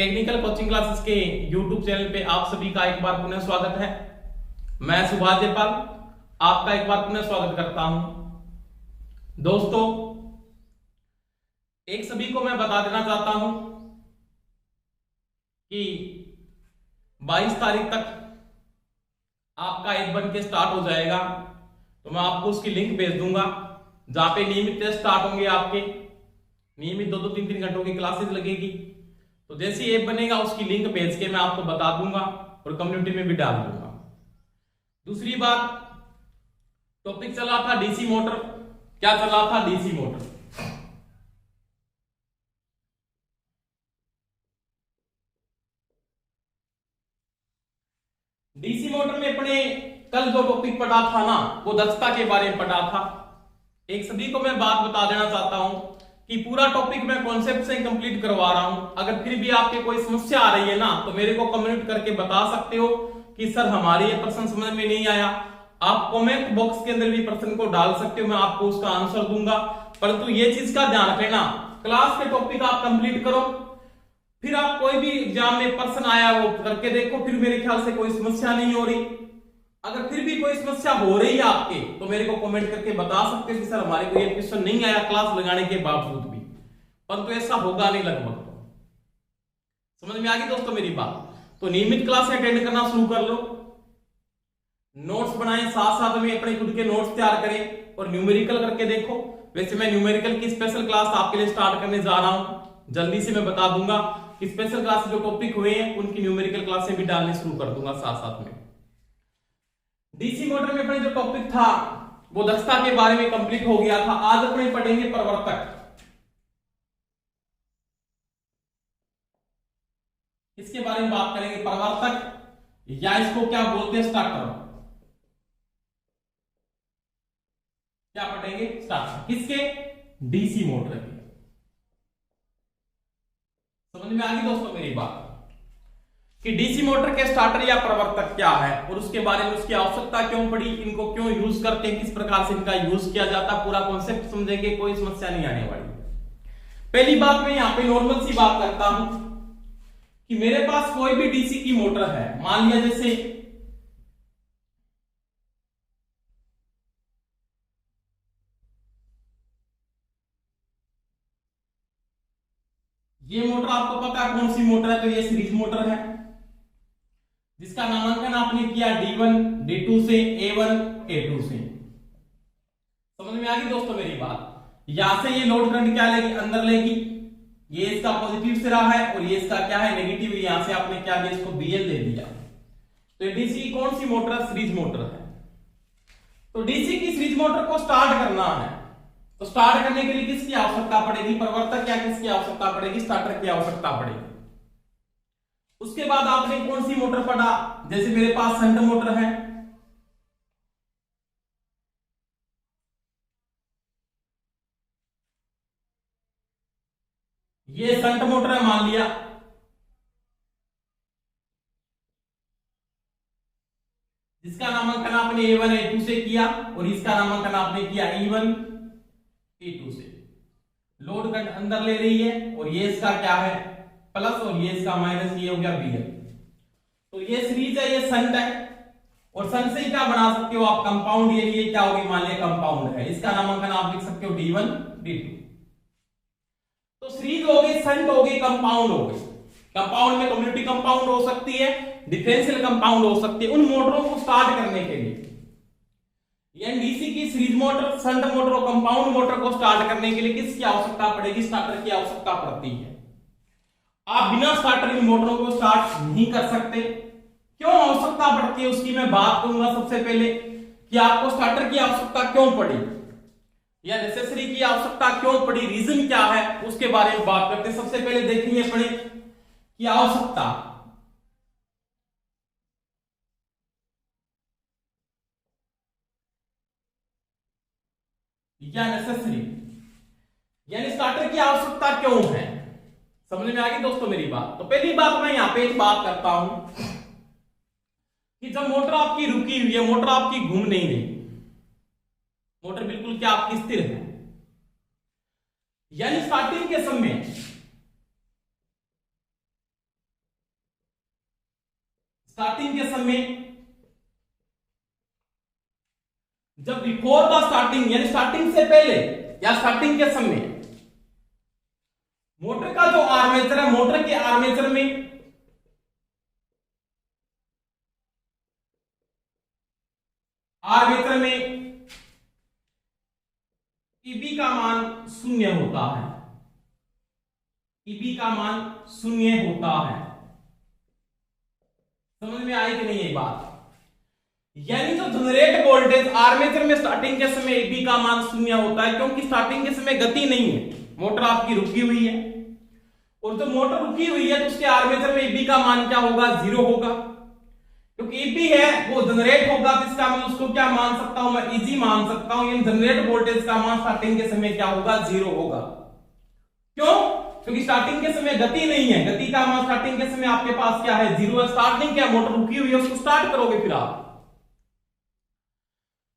Technical coaching classes के YouTube channel पे आप सभी का एक बार पुनः स्वागत है। मैं सुभाष जयपाल आपका एक बार पुनः स्वागत करता हूं। दोस्तों, एक सभी को मैं बता देना चाहता हूं कि 22 तारीख तक आपका एक बन के स्टार्ट हो जाएगा। तो मैं आपको उसकी लिंक भेज दूंगा जहां पे नियमित टेस्ट स्टार्ट होंगे। आपके नियमित 2-2 3-3 घंटों की क्लासेस लगेगी। तो जैसे ऐप बनेगा उसकी लिंक भेज के मैं आपको बता दूंगा और कम्युनिटी में भी डाल दूंगा। दूसरी बात, टॉपिक चला था डीसी मोटर। क्या चला था? DC motor. डीसी मोटर में अपने कल जो टॉपिक पढ़ा था ना, वो दक्षता के बारे में पढ़ा था। एक सभी को मैं बात बता देना चाहता हूं कि पूरा टॉपिक मैं कॉन्सेप्ट से कंप्लीट करवा रहा हूं। अगर फिर भी आपके कोई समस्या आ रही है ना, तो मेरे को कमेंट करके बता सकते हो कि सर हमारे ये प्रश्न समझ में नहीं आया। आप कमेंट बॉक्स के अंदर भी प्रश्न को डाल सकते हो, मैं आपको उसका आंसर दूंगा। परंतु ये चीज का ध्यान रखना, क्लास के टॉपिक आप कंप्लीट करो, फिर आप कोई भी एग्जाम में प्रश्न आया वो करके देखो, फिर मेरे ख्याल से कोई समस्या नहीं हो रही। अगर फिर भी कोई समस्या हो रही है आपके, तो मेरे को कमेंट करके बता सकते हैं कि सर हमारे को ये क्वेश्चन नहीं आया क्लास लगाने के बावजूद भी। परंतु ऐसा होगा नहीं लगभग। तो समझ में आ गई दोस्तों मेरी बात? तो नियमित क्लास अटेंड करना शुरू कर लो, नोट्स बनाएं, साथ साथ में अपने खुद के नोट्स तैयार करें और न्यूमेरिकल करके देखो। वैसे मैं न्यूमेरिकल की स्पेशल क्लास आपके लिए स्टार्ट करने जा रहा हूं। जल्दी से मैं बता दूंगा कि स्पेशल क्लास जो टॉपिक हुए हैं उनकी न्यूमेरिकल क्लासें भी डालनी शुरू कर दूंगा साथ साथ में। डीसी मोटर में अपने जो टॉपिक था वो दक्षता के बारे में कंप्लीट हो गया था। आज अपने पढ़ेंगे प्रवर्तक। इसके बारे में बात करेंगे, प्रवर्तक या इसको क्या बोलते हैं, स्टार्टर। क्या पढ़ेंगे? स्टार्टर। किसके? डीसी मोटर के। समझ में आ गई दोस्तों मेरी बात कि डीसी मोटर के स्टार्टर या प्रवर्तक क्या है और उसके बारे में उसकी आवश्यकता क्यों पड़ी, इनको क्यों यूज करते हैं, किस प्रकार से इनका यूज किया जाता है, पूरा कॉन्सेप्ट समझेंगे, कोई समस्या नहीं आने वाली। पहली बात मैं यहां पे नॉर्मल सी बात करता हूं कि मेरे पास कोई भी डीसी की मोटर है। मान लिया जैसे ये मोटर, आपको पता है कौन सी मोटर है? तो ये सीरीज मोटर है जिसका नामांकन आपने किया D1 D2 से, A1 A2 से। समझ में आ गई दोस्तों मेरी बात? यहां से ये लोड करंट क्या लेगी? अंदर लेगी। ये इसका पॉजिटिव सिरा है और ये इसका क्या है? नेगेटिव। यहां से आपने क्या दिया? इसको BL दे दिया। तो ये डीसी कौन सी मोटर है? सीरीज मोटर है। तो डीसी की सीरीज मोटर को स्टार्ट करना है, तो स्टार्ट करने के लिए किसकी आवश्यकता पड़ेगी? प्रवर्तक या किसकी आवश्यकता पड़ेगी? स्टार्टर की आवश्यकता पड़ेगी। उसके बाद आपने कौन सी मोटर पढ़ा? जैसे मेरे पास शंट मोटर है, ये शंट मोटर है मान लिया, जिसका नामांकन आपने A1 A2 से किया और इसका नामांकन आपने किया E1 E2 से। लोड करंट अंदर ले रही है और ये इसका क्या है? प्लस और ये इसका माइनस, ये हो गया BL। तो ये सीरीज है, ये शंट है और शंट से ही क्या बना सकते हो आप? कंपाउंड। ये क्या होगी? मान लिया कंपाउंड है, इसका नामांकन आप लिख सकते हो D1 D2। तो सीरीज हो गई, शंट हो गई, कंपाउंड हो गई। कंपाउंड में कम्युनिटी कंपाउंड हो सकती है, डिफरेंशियल कंपाउंड हो सकती है। उन मोटरों को स्टार्ट करने के लिए डीसी की सीरीज मोटर, शंट मोटर और कंपाउंड मोटर को स्टार्ट करने के लिए किसकी आवश्यकता पड़ेगी? स्टार्टर की आवश्यकता पड़ती है। आप बिना स्टार्टर इन मोटरों को स्टार्ट नहीं कर सकते। क्यों आवश्यकता पड़ती है उसकी मैं बात करूंगा सबसे पहले कि आपको स्टार्टर की आवश्यकता क्यों पड़ी या नेसेसरी की आवश्यकता क्यों पड़ी, रीजन क्या है, उसके बारे में बात करते हैं। सबसे पहले देखेंगे अपने की आवश्यकता। या नेसेसरी यानी स्टार्टर की आवश्यकता क्यों है। समझ में आ गई दोस्तों मेरी बात? तो पहली बात मैं यहां पे एक बात करता हूं कि जब मोटर आपकी रुकी हुई है, मोटर आपकी घूम नहीं रही, मोटर बिल्कुल क्या आपकी स्थिर है, यानी स्टार्टिंग के समय स्टार्टिंग के समय, जब बिफोर द स्टार्टिंग यानी स्टार्टिंग से पहले या स्टार्टिंग के समय मोटर का जो आर्मेचर है, मोटर के आर्मेचर में ईबी का मान शून्य होता है, ईबी का मान शून्य होता है। समझ में आई कि नहीं ये बात? यानी जो जनरेट वोल्टेज आर्मेचर में स्टार्टिंग के समय ईबी का मान शून्य होता है, क्योंकि स्टार्टिंग के समय गति नहीं है, मोटर आपकी रुकी हुई है, और जब मोटर रुकी हुई है तो उसके आर्मेचर में ईबी का मान क्या होगा? 0 होगा, क्योंकि ईबी है वो जनरेट होगा, तो इसका मैं उसको क्या मान सकता हूं? मैं ईजी मान सकता हूं, यानी जनरेट वोल्टेज का मान स्टार्टिंग के समय क्या होगा? 0 होगा। क्यों? क्योंकि स्टार्टिंग के समय गति नहीं है, गति का मान स्टार्टिंग के समय आपके पास क्या है? 0 है। स्टार्टिंग क्या, मोटर रुकी हुई है, उसको स्टार्ट करोगे फिर आप,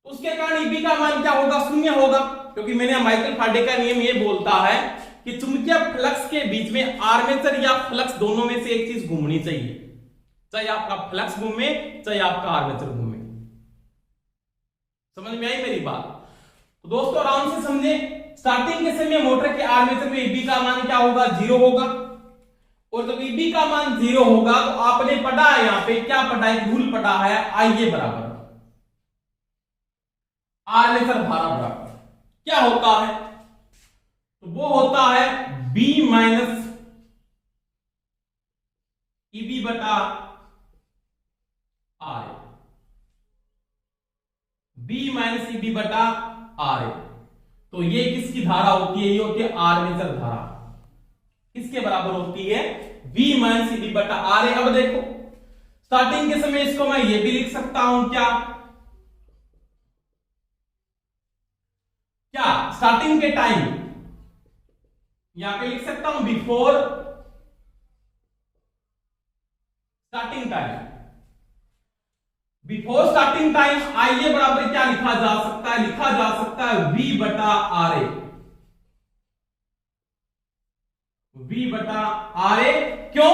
उसके कारण ईबी का मान क्या होगा? 0 होगा, क्योंकि मैंने माइकल फाराडे का नियम ये बोलता है कि चुंबकीय फ्लक्स के बीच में आर्मेचर या फ्लक्स दोनों में से एक चीज घूमनी चाहिए, चाहे आपका फ्लक्स घूमे चाहे आपका आर्मेचर घूमे। समझ में आई मेरी बात? तो दोस्तों आराम से समझे, स्टार्टिंग के समय मोटर के आर्मेचर में ईबी का मान क्या होगा? 0 होगा, और जब ईबी का मान 0 होगा तो आपने पढ़ा है, यहां पे क्या पढ़ा है? रूल पढ़ा है, आईए बराबर आर्मेचर धारा बराबर क्या होता है? तो वो होता है बी माइनस ईबी बटा आर, बी माइनस ईबी बटा आर। तो ये किसकी धारा होती है? ये होती है आर्मेचर धारा। किसके बराबर होती है? बी माइनस ईबी बटा आर। अब देखो स्टार्टिंग के समय इसको मैं ये भी लिख सकता हूं, क्या क्या स्टार्टिंग के टाइम यहां पे लिख सकता हूं before starting time, before starting time आईए बराबर क्या लिखा जा सकता है? लिखा जा सकता है V बटा आर ए, V बटा आर ए। क्यों?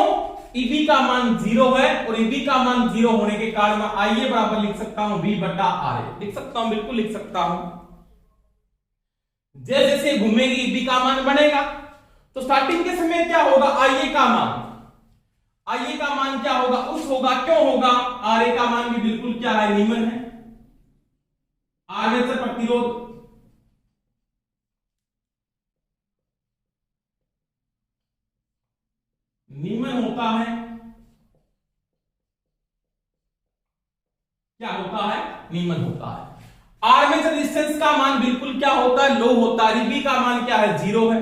ईबी का मान 0 है, और ईबी का मान 0 होने के कारण मैं आईए बराबर लिख सकता हूं V बटा आर ए। लिख सकता हूं, बिल्कुल लिख सकता हूं। जैसे जैसे घूमेगी ईबी का मान बढ़ेगा, तो स्टार्टिंग के समय क्या होगा? आईए का मान, आईए का मान क्या होगा? उस होगा। क्यों होगा? आर ए का मान भी बिल्कुल क्या है? निम्न है। आर्मेचर प्रतिरोध निम्न होता है। क्या होता है? निम्न होता है। आर्मेचर रेजिस्टेंस का मान बिल्कुल क्या होता है? लो होता है। ईबी का मान क्या है? 0 है।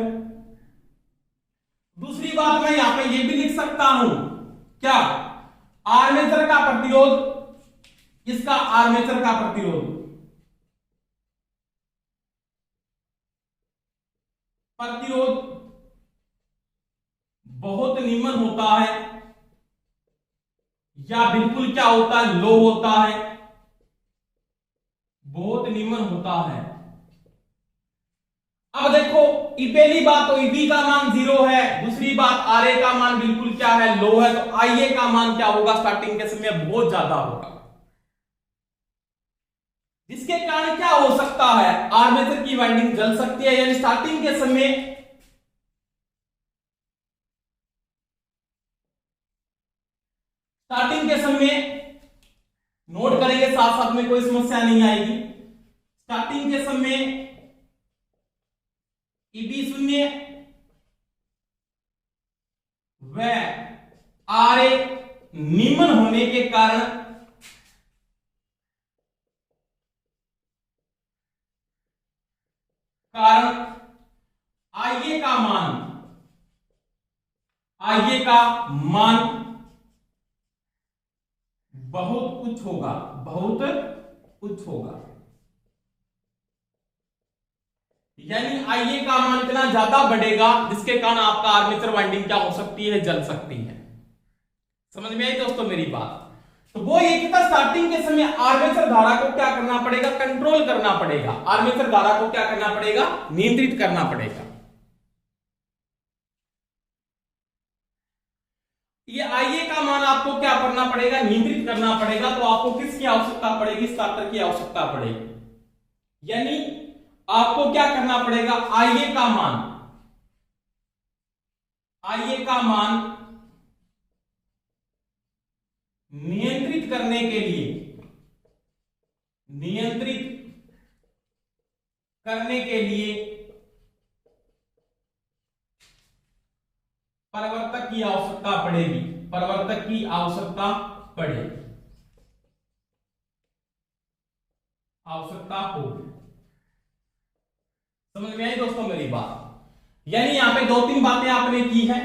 दूसरी बात मैं यहां पे ये भी लिख सकता हूं, क्या आर्मेचर का प्रतिरोध, इसका आर्मेचर का प्रतिरोध बहुत निम्न होता है, या बिल्कुल क्या होता है? लो होता है, बहुत निम्न होता है। अब देखो पहली बात तो ईबी का मान 0 है, दूसरी बात आर ए का मान बिल्कुल क्या है? लो है, तो आईए का मान क्या होगा? स्टार्टिंग के समय बहुत ज्यादा होगा, जिसके कारण क्या हो सकता है? आर्मेचर की वाइंडिंग जल सकती है। यानी स्टार्टिंग के समय नोट करेंगे, साथ साथ में कोई समस्या नहीं आएगी। स्टार्टिंग के समय ईबी 0 व आर ए निम्न होने के कारण आईए का मान बहुत उच्च होगा, बहुत उच्च होगा। यानी आईए का मान इतना ज्यादा बढ़ेगा जिसके कारण आपका आर्मेचर वाइंडिंग क्या हो सकती है? जल सकती है। समझ में आई दोस्तों मेरी बात? तो वो ये कि स्टार्टिंग के समय आर्मेचर धारा को क्या करना पड़ेगा? कंट्रोल करना पड़ेगा। आर्मेचर धारा को क्या करना पड़ेगा? नियंत्रित करना पड़ेगा। ये आईए का मान आपको क्या करना पड़ेगा? नियंत्रित नियंत्रित करना पड़ेगा तो आपको किसकी आवश्यकता पड़ेगी? स्टार्टर की आवश्यकता पड़ेगी। यानी आपको क्या करना पड़ेगा? IA का मान नियंत्रित करने के लिए परिवर्तक की आवश्यकता पड़ेगी। आवश्यकता होगी। समझ में आई दोस्तों मेरी बात? यानी यहां पे 2-3 बातें आपने की है।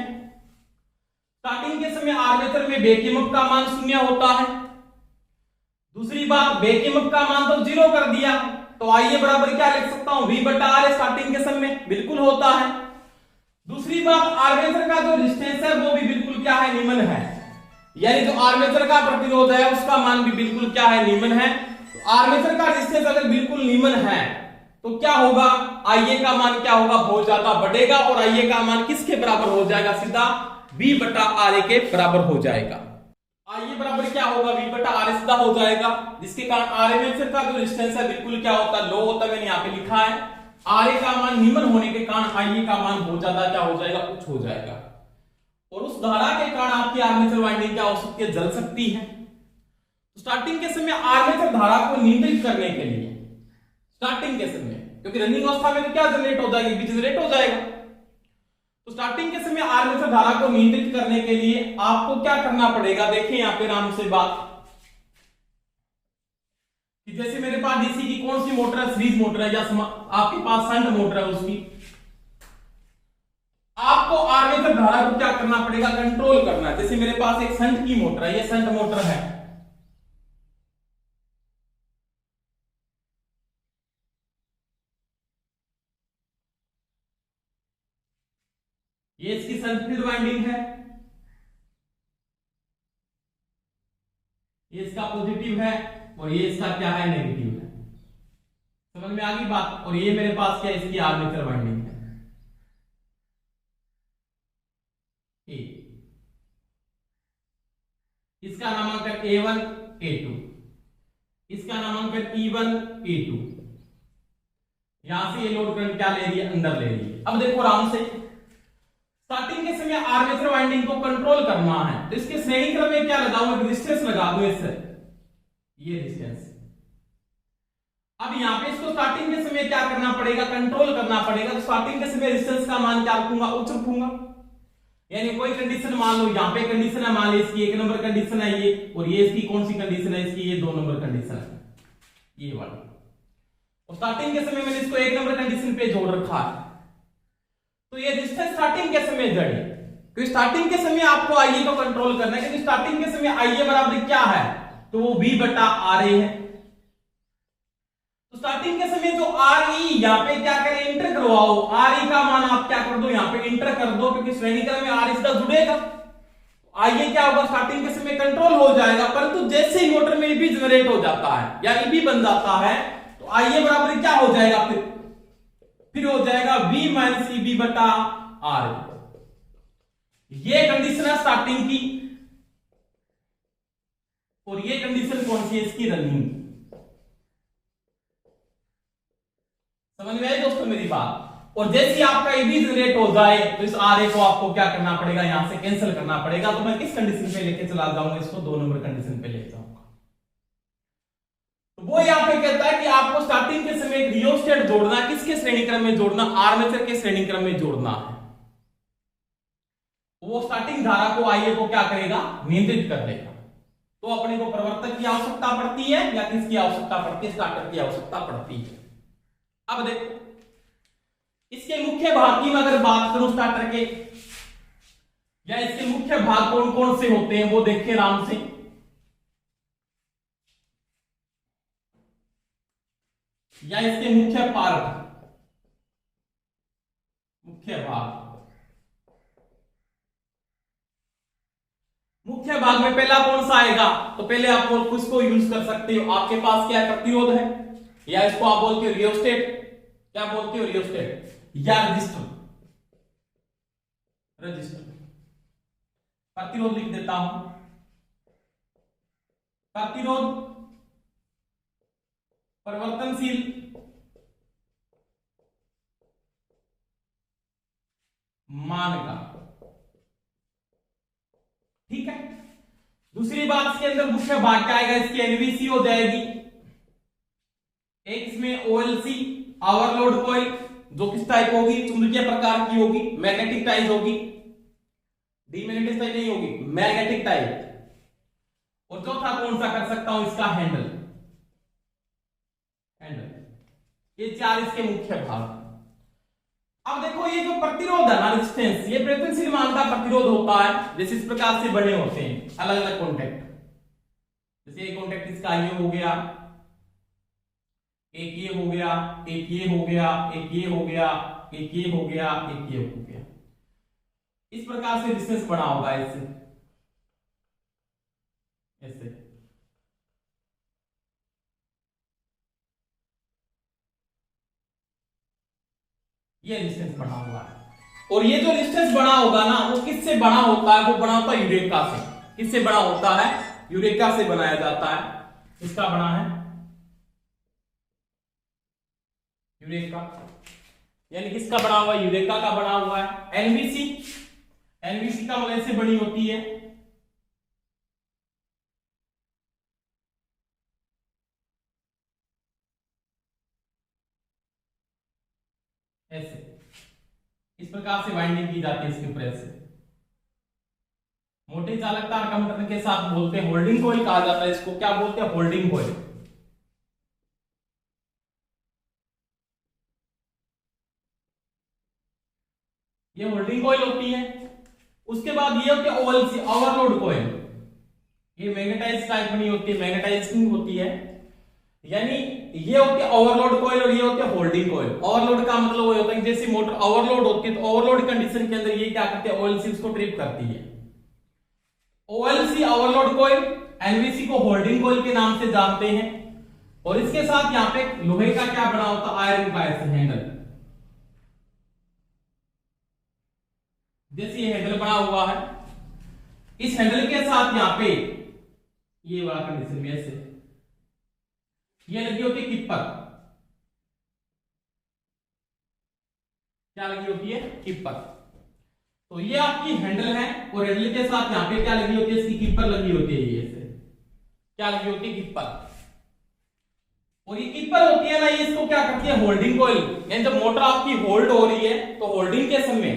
स्टार्टिंग के समय आर्मेचर में बैक ईएमएफ का मान 0 होता है। दूसरी बात, बैक ईएमएफ का मान तो 0 कर दिया, तो आइए बराबर क्या लिख सकता हूं? V/R स्टार्टिंग के समय बिल्कुल होता है। दूसरी बात, आर्मेचर का जो रेजिस्टेंस है वो भी बिल्कुल क्या है? निम्न है। यानी जो आर्मेचर का प्रतिरोध है उसका मान भी बिल्कुल क्या है? निम्न है। तो आर्मेचर का रेजिस्टेंस अगर बिल्कुल निम्न है तो क्या होगा? IA का मान क्या होगा? बहुत ज्यादा बढ़ेगा और IA का मान किसके बराबर हो जाएगा? सीधा V/RA के बराबर हो जाएगा। IA बराबर क्या होगा? V/RA सीधा हो जाएगा, जिसके कारण आर्मेचर का जो रेजिस्टेंस है बिल्कुल क्या होता है? लो होता है। मैंने यहाँ पे लिखा है RA का मान निम्न होने के कारण IA का मान बहुत ज्यादा क्या हो जाएगा? उच्च हो जाएगा। और उस धारा के कारण आपकी आर्मेचर वाइंडिंग क्या हो सकती है? जल सकती है। तो स्टार्टिंग के समय आर्मेचर धारा को नियंत्रित करने के लिए, स्टार्टिंग के समय, क्योंकि रनिंग अवस्था में तो क्या जनरेट हो जाएगी? भी जनरेट हो जाएगा। तो स्टार्टिंग के समय आर्मेचर धारा को नियंत्रित करने के लिए आपको क्या करना पड़ेगा? देखिए यहां पे आराम से बात कि जैसे मेरे पास डीसी की कौन सी मोटर है? सीरीज मोटर है, या आपके पास शंट मोटर है, उसकी आपको आर्मेचर धारा को क्या करना पड़ेगा? कंट्रोल करना है। जैसे मेरे पास एक शंट की मोटर है, ये शंट मोटर है, ये इसकी शंट फील्ड वाइंडिंग है, ये इसका पॉजिटिव है और ये इसका क्या है? नेगेटिव है। समझ में आ गई बात? और ये मेरे पास क्या है? इसकी आर्मेचर वाइंडिंग है। इसका नामांकन A1 A2, इसका नामांकन E1 E2। यहां से ये लोड करंट क्या ले रही है? अंदर ले रही है। अब देखो आराम से, स्टार्टिंग के समय आर्मेचर वाइंडिंग को कंट्रोल करना है तो इसके श्रेणी क्रम में क्या लगाऊंगा? रेजिस्टेंस लगा दूं इससे, ये रेजिस्टेंस। अब यहां पे इसको स्टार्टिंग के समय क्या करना पड़ेगा? कंट्रोल करना पड़ेगा। तो स्टार्टिंग के समय रेजिस्टेंस का मान क्या रखूंगा? उच्च रखूंगा। यानी कोई कंडीशन मान लो, यहां पे कंडीशन है, मान ली इसकी 1 नंबर कंडीशन है ये, और ये इसकी कौन सी कंडीशन है? इसकी ये 2 नंबर कंडीशन है, ये वाली। और स्टार्टिंग के समय मैंने इसको 1 नंबर कंडीशन पे जोड़ रखा है, तो ये रेजिस्टेंस स्टार्टिंग के समय जड़े, क्योंकि स्टार्टिंग के समय आपको IA को कंट्रोल करना है, क्योंकि स्टार्टिंग के समय IA बराबर क्या है? तो वो V/RA है। तो स्टार्टिंग के समय जो RE यहां पे क्या करें? इंटर करवाओ। RE का मान आप क्या कर दो? यहां पे इंटर कर दो, क्योंकि श्रेणी क्रम में RE सीधा जुड़ेगा। IA क्या होगा? स्टार्टिंग के समय कंट्रोल हो जाएगा, परंतु जैसे ही मोटर में EB जनरेट हो जाता है या EB बन जाता है तो IA बराबर क्या हो जाएगा? फिर हो जाएगा V - EB/RA। ये कंडीशन है स्टार्टिंग की, और ये कंडीशन कौन सी है? इसकी रनिंग। समझ में आई दोस्तों मेरी बात? और जैसे ही आपका EB जनरेट हो जाए तो इस RA को आपको क्या करना पड़ेगा? यहां से कैंसिल करना पड़ेगा। तो मैं किस कंडीशन पे लेके चला जाऊंगा? इसको 2 नंबर कंडीशन पे ले जाऊंगा। तो वो यहां पे कहता है कि आपको स्टार्टिंग के समय एक रियोस्टेट जोड़ना है। किसके श्रेणी क्रम में जोड़ना? आर्मेचर के श्रेणी क्रम में जोड़ना है। वो स्टार्टिंग धारा को IA को क्या करेगा? नियंत्रित कर देगा। तो अपने को प्रवर्तक की आवश्यकता पड़ती है या किसकी आवश्यकता पड़ती है? स्टार्टर की आवश्यकता पड़ती है। अब देखो इसके मुख्य भाग की मैं अगर बात करूं स्टार्टर के, या इसके मुख्य भाग कौन कौन से होते हैं वो देखिए आराम से। या इसके मुख्य पार्ट, मुख्य भाग। मुख्य भाग में पहला कौन सा आएगा? तो पहले आप किसको यूज कर सकते हो? आपके पास क्या प्रतिरोध है, या इसको आप बोलते हो रियोस्टेट। क्या बोलते हो? रियोस्टेट या रजिस्टर। रजिस्टर प्रतिरोध लिख देता हूं, प्रतिरोध परिवर्तनशील मान का। ठीक है, दूसरी बात इसके अंदर मुख्य भाग क्या आएगा, इसकी एनवीसी हो जाएगी। एक इसमें ओएलसी ओवरलोड कॉइल, जो किस टाइप होगी, चुंबकीय प्रकार की होगी, मैग्नेटिक टाइप होगी, डीमैग्नेटिक टाइप नहीं होगी, मैग्नेटिक टाइप। और चौथा कौन सा कर सकता हूं, इसका हैंडल। ये चार इसके मुख्य भाग। अब देखो ये जो प्रतिरोध है ना, रेजिस्टेंस, ये परिवर्तनशील मान का प्रतिरोध होता है। जैसे इस प्रकार से बने होते हैं अलग अलग कॉन्टेक्ट, जैसे एक कॉन्टेक्ट इसका ये हो गया, एक ये हो गया, एक ये हो गया, एक ये हो गया, एक ये हो गया, एक ये हो गया। इस प्रकार से रेजिस्टेंस बना होगा ऐसे ऐसे। ये रेजिस्टेंस बना हुआ है। और ये जो रेजिस्टेंस बना होगा ना, वो किससे बना होता है, वो बना होता है यूरेका से। किससे बना होता है, यूरेका से बनाया जाता है। इसका बना है यूरेका, यानी किसका बना हुआ है, यूरेका का बना हुआ है। एनबीसी, एनबीसी का मतलब से बनी होती है ऐसे, इस प्रकार से वाइंडिंग की जाती है इसके प्रेस से। मोटे चालकता और कम टर्न के साथ बोलते हैं होल्डिंग कॉइल कहा जाता है इसको। क्या बोलते हैं, होल्डिंग कॉइल। ये होल्डिंग कॉइल होती है। उसके बाद ये होती है ओएलसी ओवरलोड कॉइल। ये मैग्नेटाइज टाइप बनी होती है, मैग्नेटाइजिंग होती है। यानी ये होती है ओवरलोड कॉइल और ये होती है होल्डिंग कॉइल। ओवरलोड का मतलब वो होता है कि जैसे मोटर ओवरलोड होती है तो ओवरलोड कंडीशन के अंदर ये क्या करती है, ओएलसी उसको ट्रिप करती है। ओएलसी ओवरलोड कॉइल, एनवीसी को होल्डिंग कॉइल के नाम से जानते हैं। और इसके साथ यहां पे लोहे का क्या बना होता है, आयरन का ऐसे हैंडल। जैसे ये हैंडल बना हुआ है, इस हैंडल के साथ यहां पे ये वाला कंडीशन में ऐसे ये लगी होती है किपर। क्या लगी होती है, किपर। तो ये आपकी हैंडल है और हैंडल के साथ यहां पे क्या लगी होती है, इसकी किपर लगी होती है। ये ऐसे क्या लगी होती है, किपर। और ये किपर होती है ना, ये इसको क्या करती है, होल्डिंग कॉइल। यानी जब मोटर आपकी होल्ड हो रही है तो होल्डिंग के समय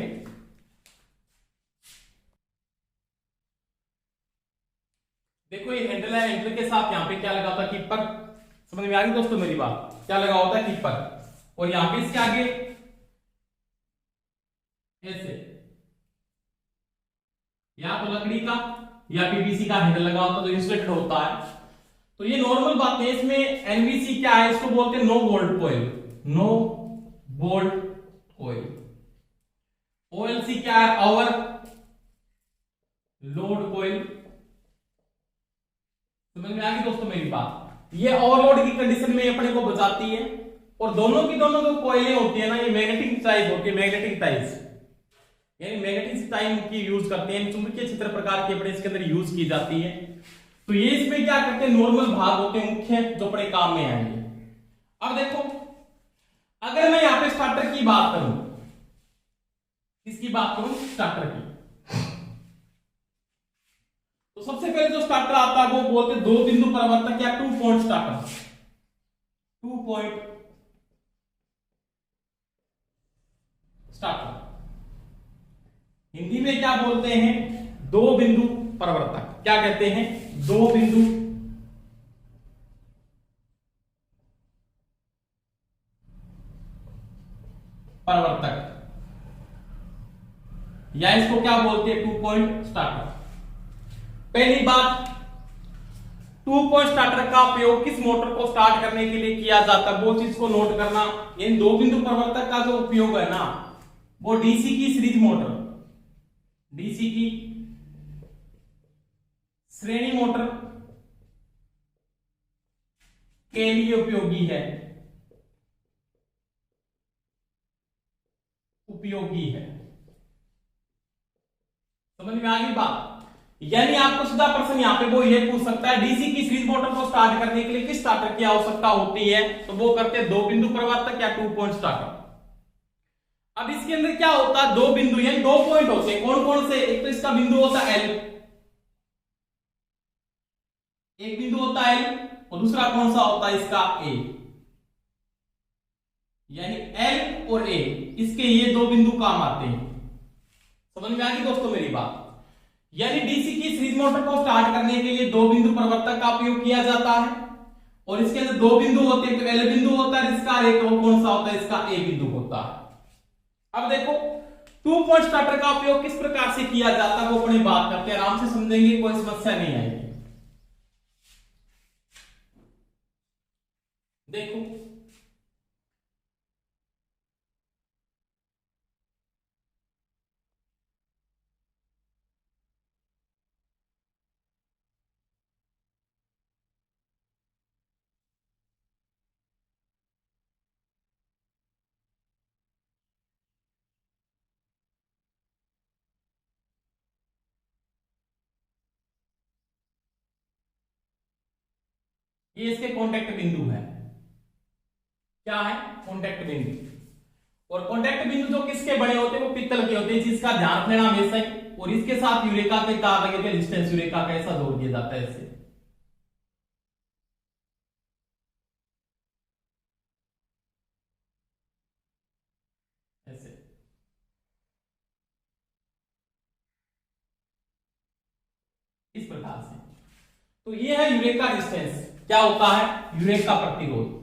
देखो ये हैंडल है, हैंडल के साथ यहां पे क्या लगा होता है, किपर। समझ में आ गई दोस्तों मेरी बात, क्या लगा होता है, किपर। और यहां पे इसके आगे ऐसे या तो लकड़ी का या पीवीसी का हैंडल लगा होता है जो इंसुलेटेड होता है। तो ये नॉर्मल बात है। इसमें एनवीसी क्या है, इसको बोलते हैं no bolt coil, no bolt coil. OLC क्या है, ओवर लोड कॉइल। समझ में आ गई दोस्तों मेरी बात। ये ओवरलोड की कंडीशन में अपने को बचाती है। और दोनों की दोनों जो कॉइलें होती है ना, ये मैग्नेटिक टाइप होती है, मैग्नेटिक टाइप, यानी मैग्नेटिक टाइप की यूज करते हैं। चुंबकीय क्षेत्र प्रकार की अपने इसके अंदर यूज की जाती है। तो ये इसमें क्या करते हैं, नॉर्मल भाग होते हैं मुख्य, जो अपने काम में आएंगे। अब देखो, अगर मैं यहां पे स्टार्टर की बात करूं, किसकी बात करूं, स्टार्टर की, तो सबसे पहले जो स्टार्टर आता है वो बोलते हैं दो बिंदु परिवर्तक या 2 point starter. 2 point starter Hindi में क्या बोलते हैं, दो बिंदु परिवर्तक। क्या कहते हैं, दो बिंदु परिवर्तक, या इसको क्या बोलते हैं, 2 पॉइंट स्टार्टर। पहली बात, 2 पॉइंट स्टार्टर का उपयोग किस मोटर को स्टार्ट करने के लिए किया जाता है, वो चीज को नोट करना। इन दो बिंदु परिवर्तक का जो उपयोग है ना, वो डीसी की सीरीज मोटर, डीसी की श्रेणी मोटर के लिए उपयोगी है, उपयोगी है। समझ में आ गई बात। यानी आपको सीधा प्रश्न यहाँ पे वो ये पूछ सकता है डीसी की सीरीज मोटर को स्टार्ट करने के लिए किस स्टार्टर की आवश्यकता होती है, तो वो करते हैं 2 बिंदु परिवर्तक या 2 पॉइंट स्टार्टर। अब इसके अंदर क्या होता है, 2 बिंदु यानी 2 पॉइंट होते हैं। कौन कौन से, एक तो इसका बिंदु होता है एल, एक बिंदु होता है एल, और दूसरा कौन सा होता है इसका ए, यानी एल और ए, इसके ये 2 बिंदु काम आते हैं। समझ में आ गई दोस्तों मेरी बात। यानी डीसी की सीरीज मोटर को स्टार्ट करने के लिए 2 बिंदु परिवर्तक का उपयोग किया जाता है, और इसके अंदर 2 बिंदु होते हैं, तो एल बिंदु होता है इसका, एक और कौन सा होता है इसका ए बिंदु होता है। अब देखो 2 पॉइंट स्टार्टर का उपयोग किस प्रकार से किया जाता है वो अपनी बात करते हैं, आराम से समझेंगे, कोई समस्या नहीं आएगी। देखो ये इसके कॉन्टेक्ट बिंदु है, क्या है कॉन्टेक्ट बिंदु, और कॉन्टेक्ट बिंदु जो किसके बने होते हैं वो पित्तल के होते हैं, जिसका ध्यान रखना हमेशा ही, और इसके साथ यूरेका के तार लगे थे, रेजिस्टेंस यूरेका का ऐसा जोड़ दिया जाता है इससे। ऐसे इस प्रकार से। तो ये है यूरेका रेजिस्टेंस, क्या होता है यूरेका प्रतिरोध।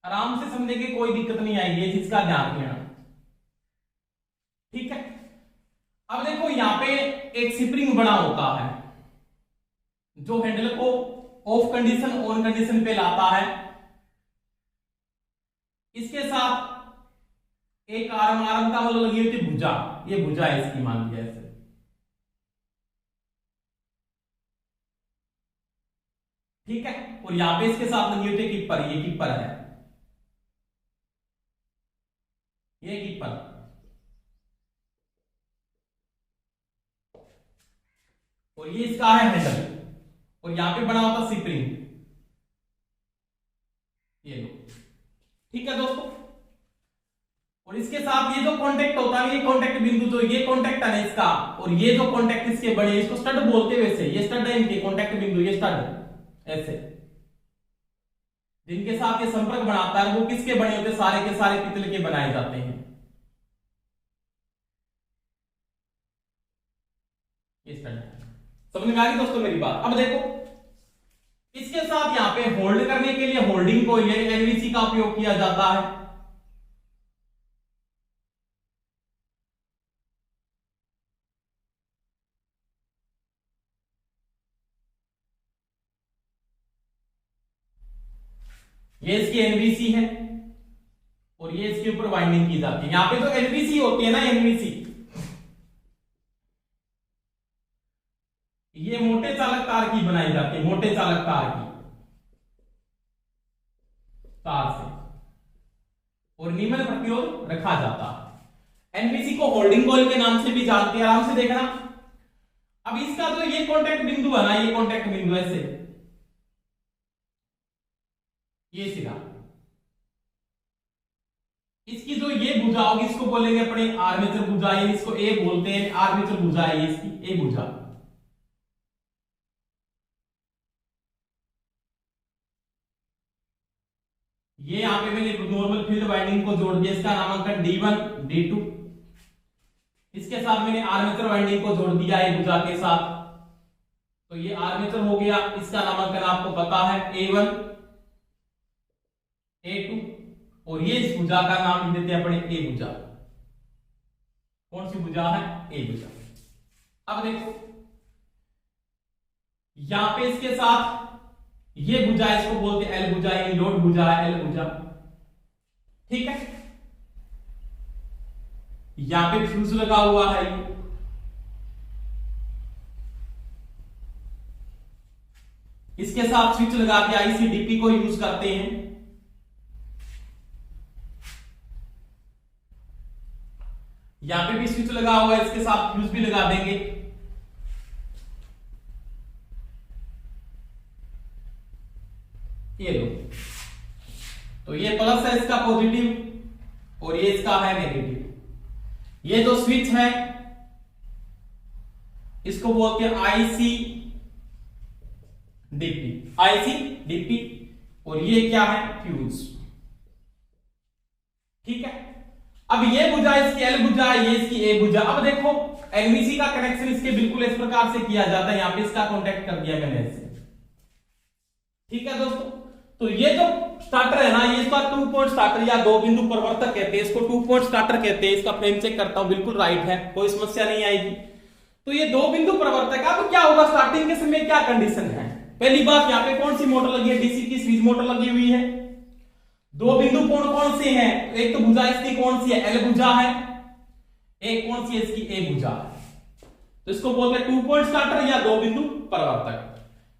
आराम से समझने की कोई दिक्कत नहीं आएगी, जिसका ध्यान रखना, ठीक है। अब देखो यहां पे एक स्प्रिंग बना होता है जो हैंडल को ऑफ कंडीशन ऑन कंडीशन पे लाता है, इसके साथ एक आर्म, आर्म का मतलब लगी होती है भुजा, ये भुजा है इसकी, मान लिया ऐसे, ठीक है। और यहां पे इसके साथ लगी होती है कीपर, ये कीपर है, ये कीपर, और ये इसका है हैंडल, और यहां पे बना होता स्प्रिंग, ये लो, ठीक है दोस्तों। और इसके साथ ये जो कांटेक्ट होता है, ये कांटेक्ट बिंदु जो ये कांटेक्ट है ना इसका, और ये जो कांटेक्ट इसके बड़े, इसको स्टड बोलते हैं वैसे, ये स्टड है इनके कांटेक्ट बिंदु, ये स्टड ऐसे, जिनके साथ ये संपर्क बनाता है वो किसके बने होते हैं, सारे के सारे पित्तल के बनाए जाते हैं। ये स्टड है, समझ में आ गई दोस्तों मेरी बात। अब देखो इसके साथ यहां पे होल्ड करने के लिए होल्डिंग कॉइल यानी एनवीसी का उपयोग किया जाता है। ये इसकी एनवीसी है, और ये इसके ऊपर वाइंडिंग की जाती है। यहां पे जो एनवीसी होती है ना, एनवीसी, ये मोटे चालक तार की बनाई जाती है, मोटे चालक तार की, तार से, और निम्न प्रतिरोध रखा जाता है। एनवीसी को होल्डिंग कॉइल के नाम से भी जानते हैं, आराम से देखना। अब इसका जो ये कांटेक्ट बिंदु है ना, ये कांटेक्ट बिंदु ऐसे, ये सीधा, इसकी जो ये भुजा होगी इसको बोलेंगे अपने आर्मेचर भुजा, ये इसको ए बोलते हैं, आर्मेचर भुजा है इसकी, ए भुजा। ये यहां पे मैंने नॉर्मल फील्ड वाइंडिंग को जोड़ दिया, इसका नामांकन D1 D2, इसके साथ मैंने आर्मेचर वाइंडिंग को जोड़ दिया है भुजा के साथ, तो ये आर्मेचर हो गया, इसका नामांकन आपको पता है A1 A2, और ये इस भुजा का नाम देते हैं अपने ए भुजा। कौन सी भुजा है, ए भुजा। अब देखो यहां पे इसके साथ ये भुजा, इसको बोलते हैं एल भुजा, ये लोड भुजा है, एल भुजा, ठीक है। यहां पे फ्यूज लगा हुआ है, इसके साथ स्विच लगा के आईसीडीपी को यूज करते हैं। यहां पे भी स्विच लगा हुआ है, इसके साथ फ्यूज भी लगा देंगे। ये लो, तो ये प्लस है इसका पॉजिटिव और ये इसका है नेगेटिव। ये जो स्विच है इसको बोलते हैं आईसी डीपी और ये क्या है फ्यूज। ठीक है, अब ये भुजा इसकी एल भुजा, ये इसकी ए भुजा। अब देखो एनवीसी का कनेक्शन इसके बिल्कुल इस प्रकार से किया जाता है, यहां पे इसका कॉन्टेक्ट कर दिया मैंने इससे। ठीक है दोस्तों, तो ये जो स्टार्टर है ना, ये इसका 2 पॉइंट स्टार्टर या 2 बिंदु प्रवर्तक कहते हैं, इसको 2 पॉइंट स्टार्टर कहते हैं। इसका फ्रेम चेक करता हूं, बिल्कुल राइट है, कोई समस्या नहीं आएगी। तो ये 2 बिंदु प्रवर्तक। अब क्या होगा स्टार्टिंग के समय, क्या कंडीशन है? पहली बात, यहाँ पे कौन सी मोटर लगी है? डीसी की सीरीज मोटर लगी हुई है। 2 बिंदु कौन कौन से हैं? एक तो भुजा इसकी कौन सी है? एल भुजा है। एक कौन सी है इसकी? ए भुजा है। तो इसको बोलते हैं 2 पॉइंट स्टार्टर या 2 बिंदु प्रवर्तक।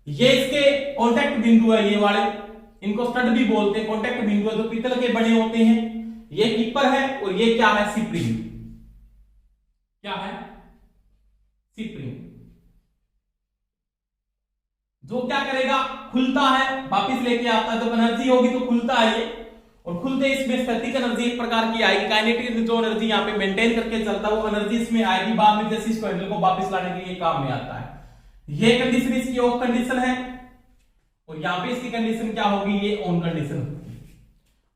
ये इसके कॉन्टेक्ट बिंदु है, ये वाले, इनको स्टड भी बोलते हैं। कॉन्टेक्ट बिंदु है जो पीतल के बने होते हैं। ये कीपर है और ये क्या है? स्प्रिंग। क्या है? स्प्रिंग। जो क्या करेगा? खुलता है, वापिस लेके आता है। जब एनर्जी होगी तो खुलता है ये, और खुलते इसमें स्टैटिक एनर्जी एक प्रकार की आएगी। काइनेटिक जो एनर्जी यहाँ पे मेंटेन करके चलता है वो एनर्जी इसमें आएगी बाद में, जैसे इस हैंडल को वापस लाने के लिए काम में आता है। ये कंडीशन इसकी ऑफ कंडीशन है और यहाँ पे इसकी कंडीशन क्या होगी? ये ऑन कंडीशन होगी।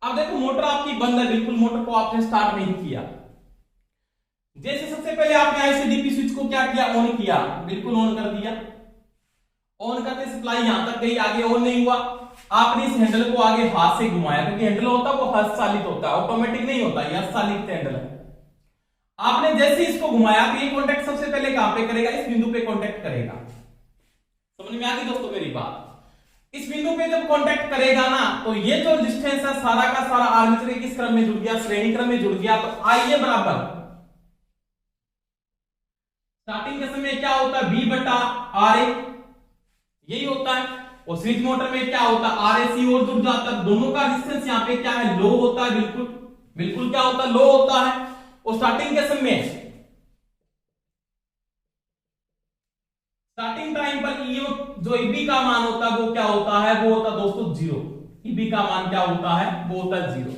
अब देखो मोटर आपकी बंद है, बिल्कुल मोटर को आपने स्टार्ट नहीं किया। जैसे सबसे पहले आपने आईसीडीपी स्विच को क्या किया? ऑन किया, बिल्कुल ऑन कर दिया। ऑन करते सप्लाई यहां तक गई, आगे ऑन नहीं हुआ। आपने इस हैंडल को आगे हाथ से घुमाया, क्योंकि हैंडल होता है वो हस्तचालित होता है, ऑटोमेटिक नहीं होता, ये हस्तचालित हैंडल है। आपने जैसे इसको घुमाया तो ये कॉन्टेक्ट सबसे पहले कहां पे करेगा? इस बिंदु पे कॉन्टेक्ट करेगा। समझ में आ गई दोस्तों मेरी बात? इस बिंदु पे जब कांटेक्ट करेगा ना, तो ये जो रेजिस्टेंस है सारा का सारा आर्मेचर के किस क्रम में जुड़ गया? श्रेणी क्रम में जुड़ गया। तो आइए बराबर स्टार्टिंग के समय क्या होता है? बी बटा आर ए, यही होता है। और सीरीज मोटर में क्या होता है? आर ए सी और जुड़ जाता है। दोनों का रेजिस्टेंस यहाँ पे क्या है? लो होता है, बिल्कुल क्या होता है? लो होता है। और स्टार्टिंग के समय, स्टार्टिंग टाइम पर जो ईबी का मान होता है वो क्या होता है? वो होता है दोस्तों 0। ईबी का मान क्या होता है? वो होता है 0।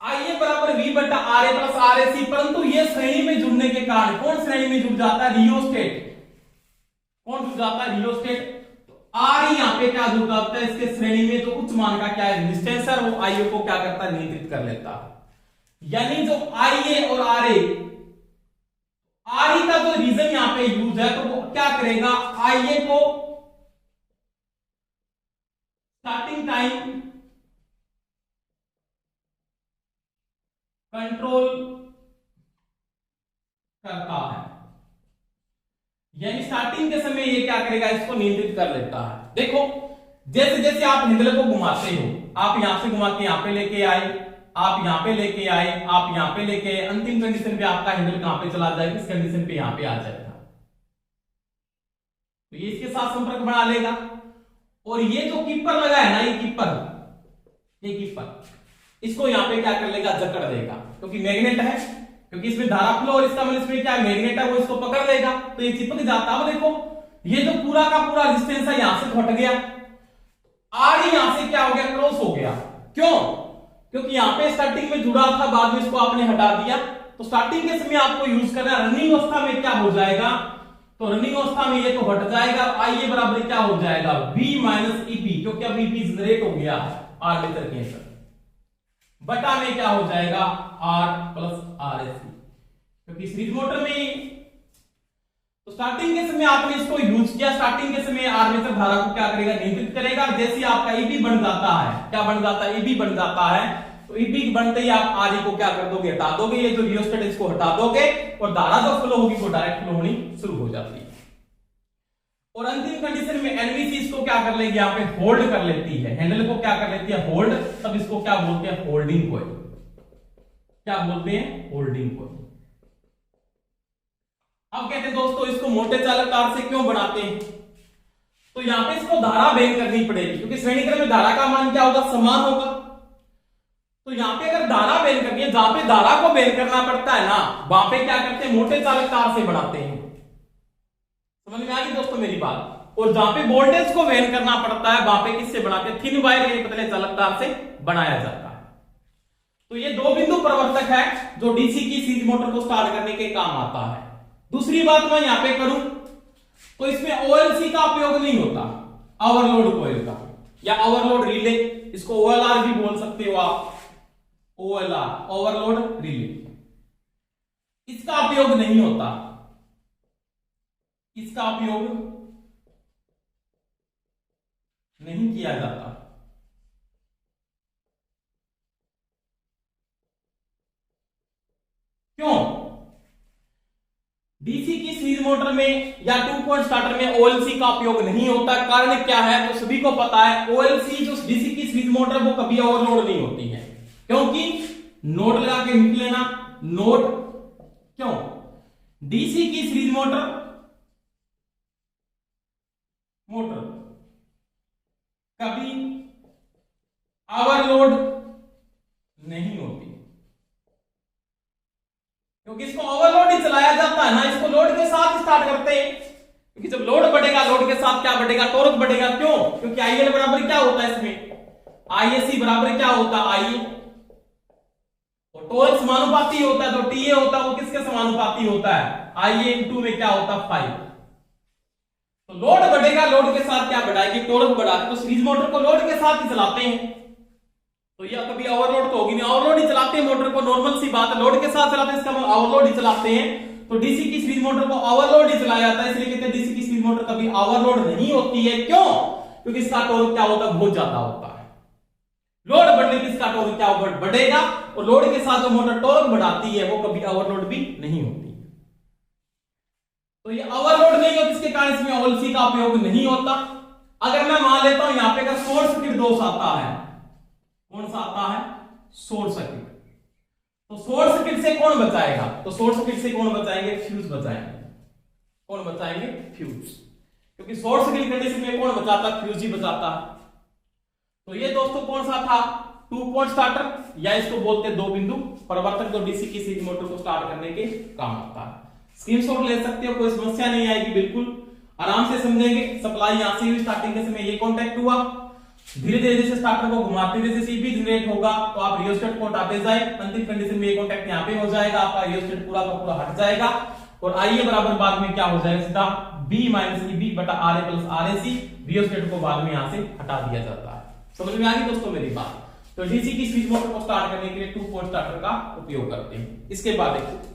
आइए बराबर वी बटा R A plus R A सी। परंतु ये श्रेणी में जुड़ने के कारण कौन श्रेणी में जुड़ जाता है? रियोस्टेट। कौन जुड़ जाता है? रियोस्टेट। तो आर यहां पे क्या जुड़ जाता है? इसके श्रेणी में जो उच्च मान का क्या है? रेजिस्टेंस है, वो आई को क्या करता है? नियंत्रित कर लेता है। यानी जो आई ए और आर ए, आर ई का जो रीजन यहां पे यूज है, तो वो क्या करेगा? आई ए को स्टार्टिंग टाइम कंट्रोल करता है, यानी स्टार्टिंग के समय ये क्या करेगा? इसको नियंत्रित कर लेता है। देखो जैसे जैसे आप हैंडल को घुमाते हो, आप यहां से घुमा के यहां पे लेके आए, आप यहां पे लेके आए, आप यहां पे लेके आए, अंतिम कंडीशन पे आपका हैंडल कहां पे चला जाएगा? इस कंडीशन पे यहां पे आ जाएगा। तो ये इसके साथ संपर्क बना लेगा। और ये जो कीपर लगा है ना, ये कीपर इसको यहां पे क्या कर लेगा? जकड़ देगा, क्योंकि मैग्नेट है, क्योंकि इसमें धारा फ्लो और इसका मतलब इसमें क्या मैग्नेट है, वो इसको पकड़ लेगा, तो ये चिपक जाता है। अब देखो ये जो पूरा का पूरा रेजिस्टेंस है यहां से हट गया, आर यहां से क्या हो गया? क्रॉस हो गया। क्यों? क्योंकि यहां पे स्टार्टिंग में जुड़ा था, बाद में इसको आपने हटा दिया। तो स्टार्टिंग के समय आपको यूज करना है। रनिंग अवस्था में क्या हो जाएगा? तो रनिंग अवस्था में ये तो हट जाएगा। आइए बराबर क्या हो जाएगा? V माइनस ईपी, क्योंकि अब ईपी जनरेट हो गया आर्मेचर के अंदर, बटा में क्या हो जाएगा? R प्लस आर एस, क्योंकि सीरीज मोटर में तो स्टार्टिंग के समय आपने इसको यूज किया। स्टार्टिंग के समय आर्मेचर धारा को क्या करेगा? नियंत्रित करेगा। जैसे आपका ईबी बन जाता है, क्या बन जाता है? ईबी बन जाता है। तो ईबी बनते ही आप आर को क्या कर दोगे? हटा दोगे। ये जो रियोस्टेट इसको हटा दोगे और धारा जो फ्लो होगी वो डायरेक्ट फ्लो होनी शुरू हो जाती है। और अंतिम कंडीशन में एनवीसी इसको क्या कर लेगी? यहाँ पे होल्ड कर लेती है, हैंडल को क्या कर लेती है? होल्ड। तब इसको क्या बोलते हैं? Holding coil. क्या बोलते हैं? Holding coil. अब कहते हैं दोस्तों इसको मोटे चालक तार से क्यों बनाते हैं? तो यहां पे इसको धारा बेन करनी पड़ेगी, क्योंकि श्रेणी क्रम में धारा का मान क्या होगा? समान होगा। तो यहां पे अगर धारा बेर करनी है, जहां पे धारा को बेर करना पड़ता है ना, वहां पे क्या करते हैं, मोटे चालक तार से बढ़ाते हैं। समझ में आ गई दोस्तों मेरी बात। और जहां पे वोल्टेज को वहन करना पड़ता है, वहां पे किससे बढ़ाते हैं, थिन वायर यानी पतले चालक तार से बनाया जाता है। तो ये दो बिंदु प्रवर्तक है जो डीसी की सीरीज मोटर को स्टार्ट करने के काम आता है। दूसरी बात मैं यहां पे करूं तो इसमें ओएलसी का उपयोग नहीं होता, ओवरलोड कॉइल का या ओवरलोड रिले, इसको ओएलआर भी बोल सकते हो आप, ओएलआर ओवरलोड रिले, इसका उपयोग नहीं होता, इसका उपयोग नहीं किया जाता। क्यों? डीसी की सीरीज मोटर में या 2 पॉइंट स्टार्टर में ओएलसी का उपयोग नहीं होता। कारण क्या है तो सभी को पता है, ओएलसी जो डीसी की सीरीज मोटर वो कभी ओवरलोड नहीं होती है, क्योंकि नोट लगा के लिख लेना, नोट। क्यों? डीसी की सीरीज मोटर कभी ओवरलोड नहीं होती, क्योंकि इसको ओवरलोड ही चलाया जाता है ना, इसको लोड के साथ स्टार्ट करते हैं, क्योंकि जब लोड बढ़ेगा, लोड के साथ क्या बढ़ेगा, टॉर्क बढ़ेगा। क्यों? क्योंकि आईएल बराबर क्या होता है इसमें, आईएससी बराबर क्या होता है, आई, और टॉर्क समानुपाती होता है, तो टीए होता है वो किसके समानुपाती होता है, आईए इनटू में क्या होता है 5। तो लोड बढ़ेगा, लोड के साथ क्या बढ़ाएगी, टॉर्क बढ़ाती, तो सीरीज मोटर को लोड के साथ ही चलाते हैं, तो यह कभी ओवरलोड तो होगी नहीं, ओवरलोड ही चलाते हैं मोटर को, नॉर्मल सी बात है, लोड के साथ चलाते हैं, इसका मतलब ओवरलोड ही चलाते हैं। तो डीसी की सीरीज मोटर को ओवरलोड ही चलाया जाता है, इसलिए कहते हैं डीसी की सीरीज मोटर कभी ओवरलोड नहीं होती है। क्यों? क्योंकि इसका टॉर्क क्या होता है, बहुत ज्यादा होता है, लोड बढ़ने से इसका टॉर्क क्या बढ़ेगा, और लोड के साथ जो मोटर टॉर्क बढ़ाती है वो कभी ओवरलोड भी नहीं होती। तो ये ओवरलोड नहीं होती, इसके कारण इसमें ओएलसी का उपयोग नहीं होता। अगर मैं मान लेता हूं यहां पे अगर शॉर्ट सर्किट दोष आता है, कौन सा आता है, शॉर्ट सर्किट, तो शॉर्ट सर्किट से कौन बचाएगा, तो शॉर्ट सर्किट से कौन बचाएंगे, फ्यूज बचाएंगे। कौन बचाएंगे, फ्यूज, क्योंकि शॉर्ट सर्किट कंडीशन में कौन बचाता है, फ्यूज ही बचाता है। तो ये दोस्तों कौन सा था, 2 पॉइंट स्टार्टर, या इसको बोलते हैं दो बिंदु प्रवर्तक, जो डीसी की सीरीज मोटर को स्टार्ट करने के काम आता है। स्क्रीनशॉट ले सकते हो, कोई समस्या नहीं आएगी, बिल्कुल आराम से समझेंगे। सप्लाई यहां से हुई, स्टार्टिंग के समय ये कांटेक्ट हुआ, धीरे धीरे जैसे स्टार्टर को घुमाते जैसे सीबी जनरेट होगा, तो आप रियोस्टेट को हटाते जाए, अंतिम कंडीशन में ये कांटेक्ट यहां पे हो जाएगा, आपका रियोस्टेट पूरा का पूरा हट जाएगा, और आईए बराबर बाद में क्या हो जाएगा, सीधा बी माइनस ईबी बटा आरए प्लस आरएसी, रियोस्टेट को बाद में यहां से हटा दिया जाता है। समझ में आ गई दोस्तों मेरी बात। तो डीसी की सीरीज मोटर को स्टार्ट करने के लिए 2 पॉइंट स्टार्टर का उपयोग करते हैं। इसके बाद देखो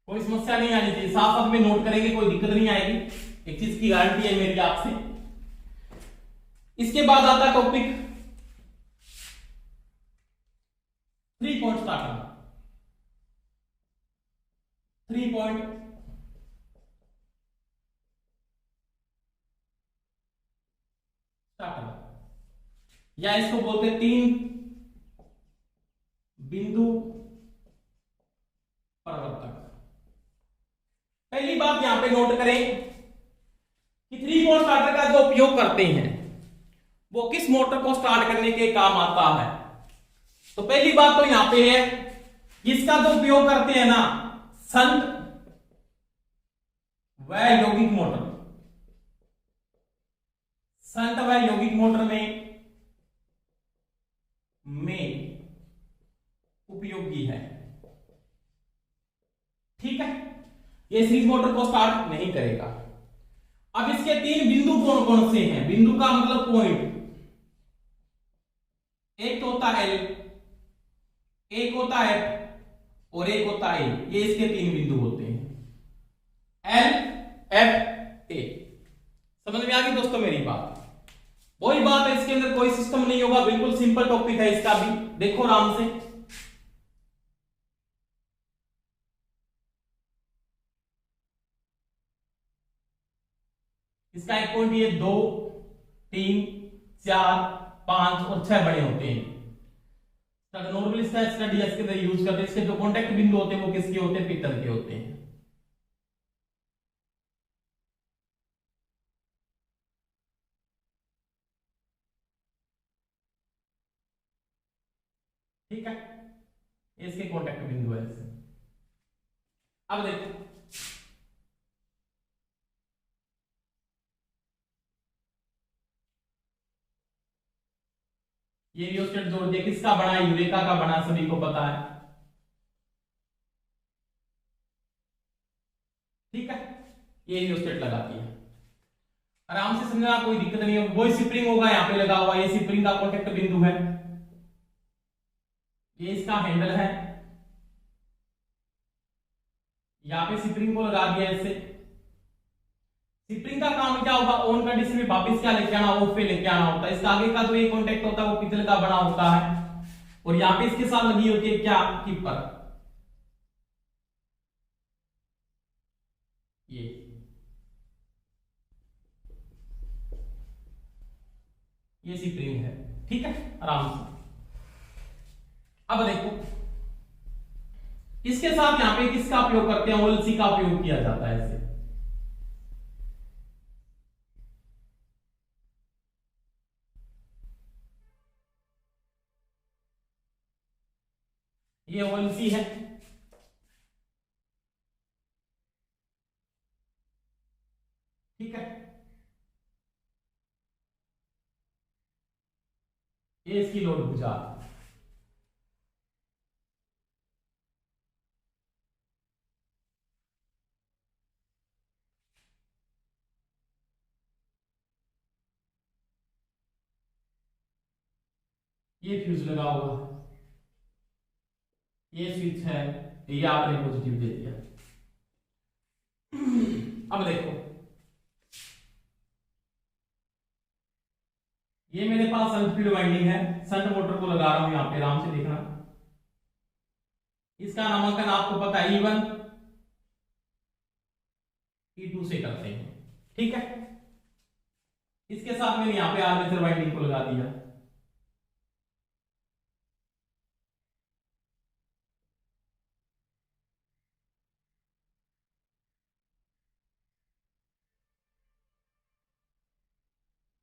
कोई समस्या नहीं आनी चाहिए, साथ साथ में नोट करेंगे, कोई दिक्कत नहीं आएगी, एक चीज की गारंटी है मेरी आपसे। इसके बाद आता topic 3 point starter. 3 point starter, या इसको बोलते हैं 3 बिंदु प्रवर्तक। पहली बात यहां पे नोट करें कि 3 पॉइंट स्टार्टर का जो उपयोग करते हैं वो किस मोटर को स्टार्ट करने के काम आता है। तो पहली बात तो यहां पे है, इसका जो उपयोग करते हैं ना, संत व यौगिक मोटर, संत व यौगिक मोटर में उपयोगी है। ठीक है, ये सीरीज मोटर को स्टार्ट नहीं करेगा। अब इसके 3 बिंदु कौन कौन से हैं, बिंदु का मतलब पॉइंट, एक तो होता है एल, एक होता है एफ और एक होता है ए, ये इसके 3 बिंदु होते हैं, एल एफ ए। समझ में आ गई दोस्तों मेरी बात। वही बात है, इसके अंदर कोई सिस्टम नहीं होगा, बिल्कुल सिंपल टॉपिक है इसका भी, देखो आराम से। इसका एक पॉइंट ये 2 3 4 5 और 6 बड़े होते हैं। नॉर्मल इसका स्टडी इसके अंदर यूज करते हैं। इसके जो कॉन्टेक्ट बिंदु होते हैं वो किसके होते हैं, पीतल के होते हैं। ठीक है, इसके कॉन्टेक्ट बिंदु है ऐसे। अब देखो ये रियोस्टेट जोड़ दिया, किसका बना, यूरेका का बना, सभी को पता है। ठीक है, ये रियोस्टेट लगा दिया, आराम से समझना, कोई दिक्कत नहीं होगी। वही स्प्रिंग होगा यहाँ पे लगा हुआ, ये स्प्रिंग का कॉन्टेक्ट बिंदु है, ये इसका हैंडल है, यहाँ पे स्प्रिंग को लगा दिया ऐसे। स्प्रिंग का काम क्या होगा, ऑन कंडीशन में वापस क्या लेके आना, ऑफ पे लेके आना होता है। इसका आगे का जो ये कॉन्टेक्ट होता है वो पीतल का बना होता है, और यहाँ पे इसके साथ लगी होती है क्या, कीपर। ये स्प्रिंग है। ठीक है, आराम से। अब देखो इसके साथ यहां पे किसका उपयोग करते हैं, ओएलसी का उपयोग किया जाता है ऐसे। ये ओएलसी है। ठीक है, ये इसकी लोड भुजा। ये फ्यूज लगा हुआ, ये स्विच है, ये आपने पॉजिटिव दे दिया। अब देखो ये मेरे पास शंट फील्ड वाइंडिंग है, शंट मोटर को लगा रहा हूं यहां पे, आराम से देखना। इसका नामांकन आपको पता है E1 E2 से करते हैं। ठीक है, इसके साथ मैंने यहां पे आर्मेचर वाइंडिंग को लगा दिया।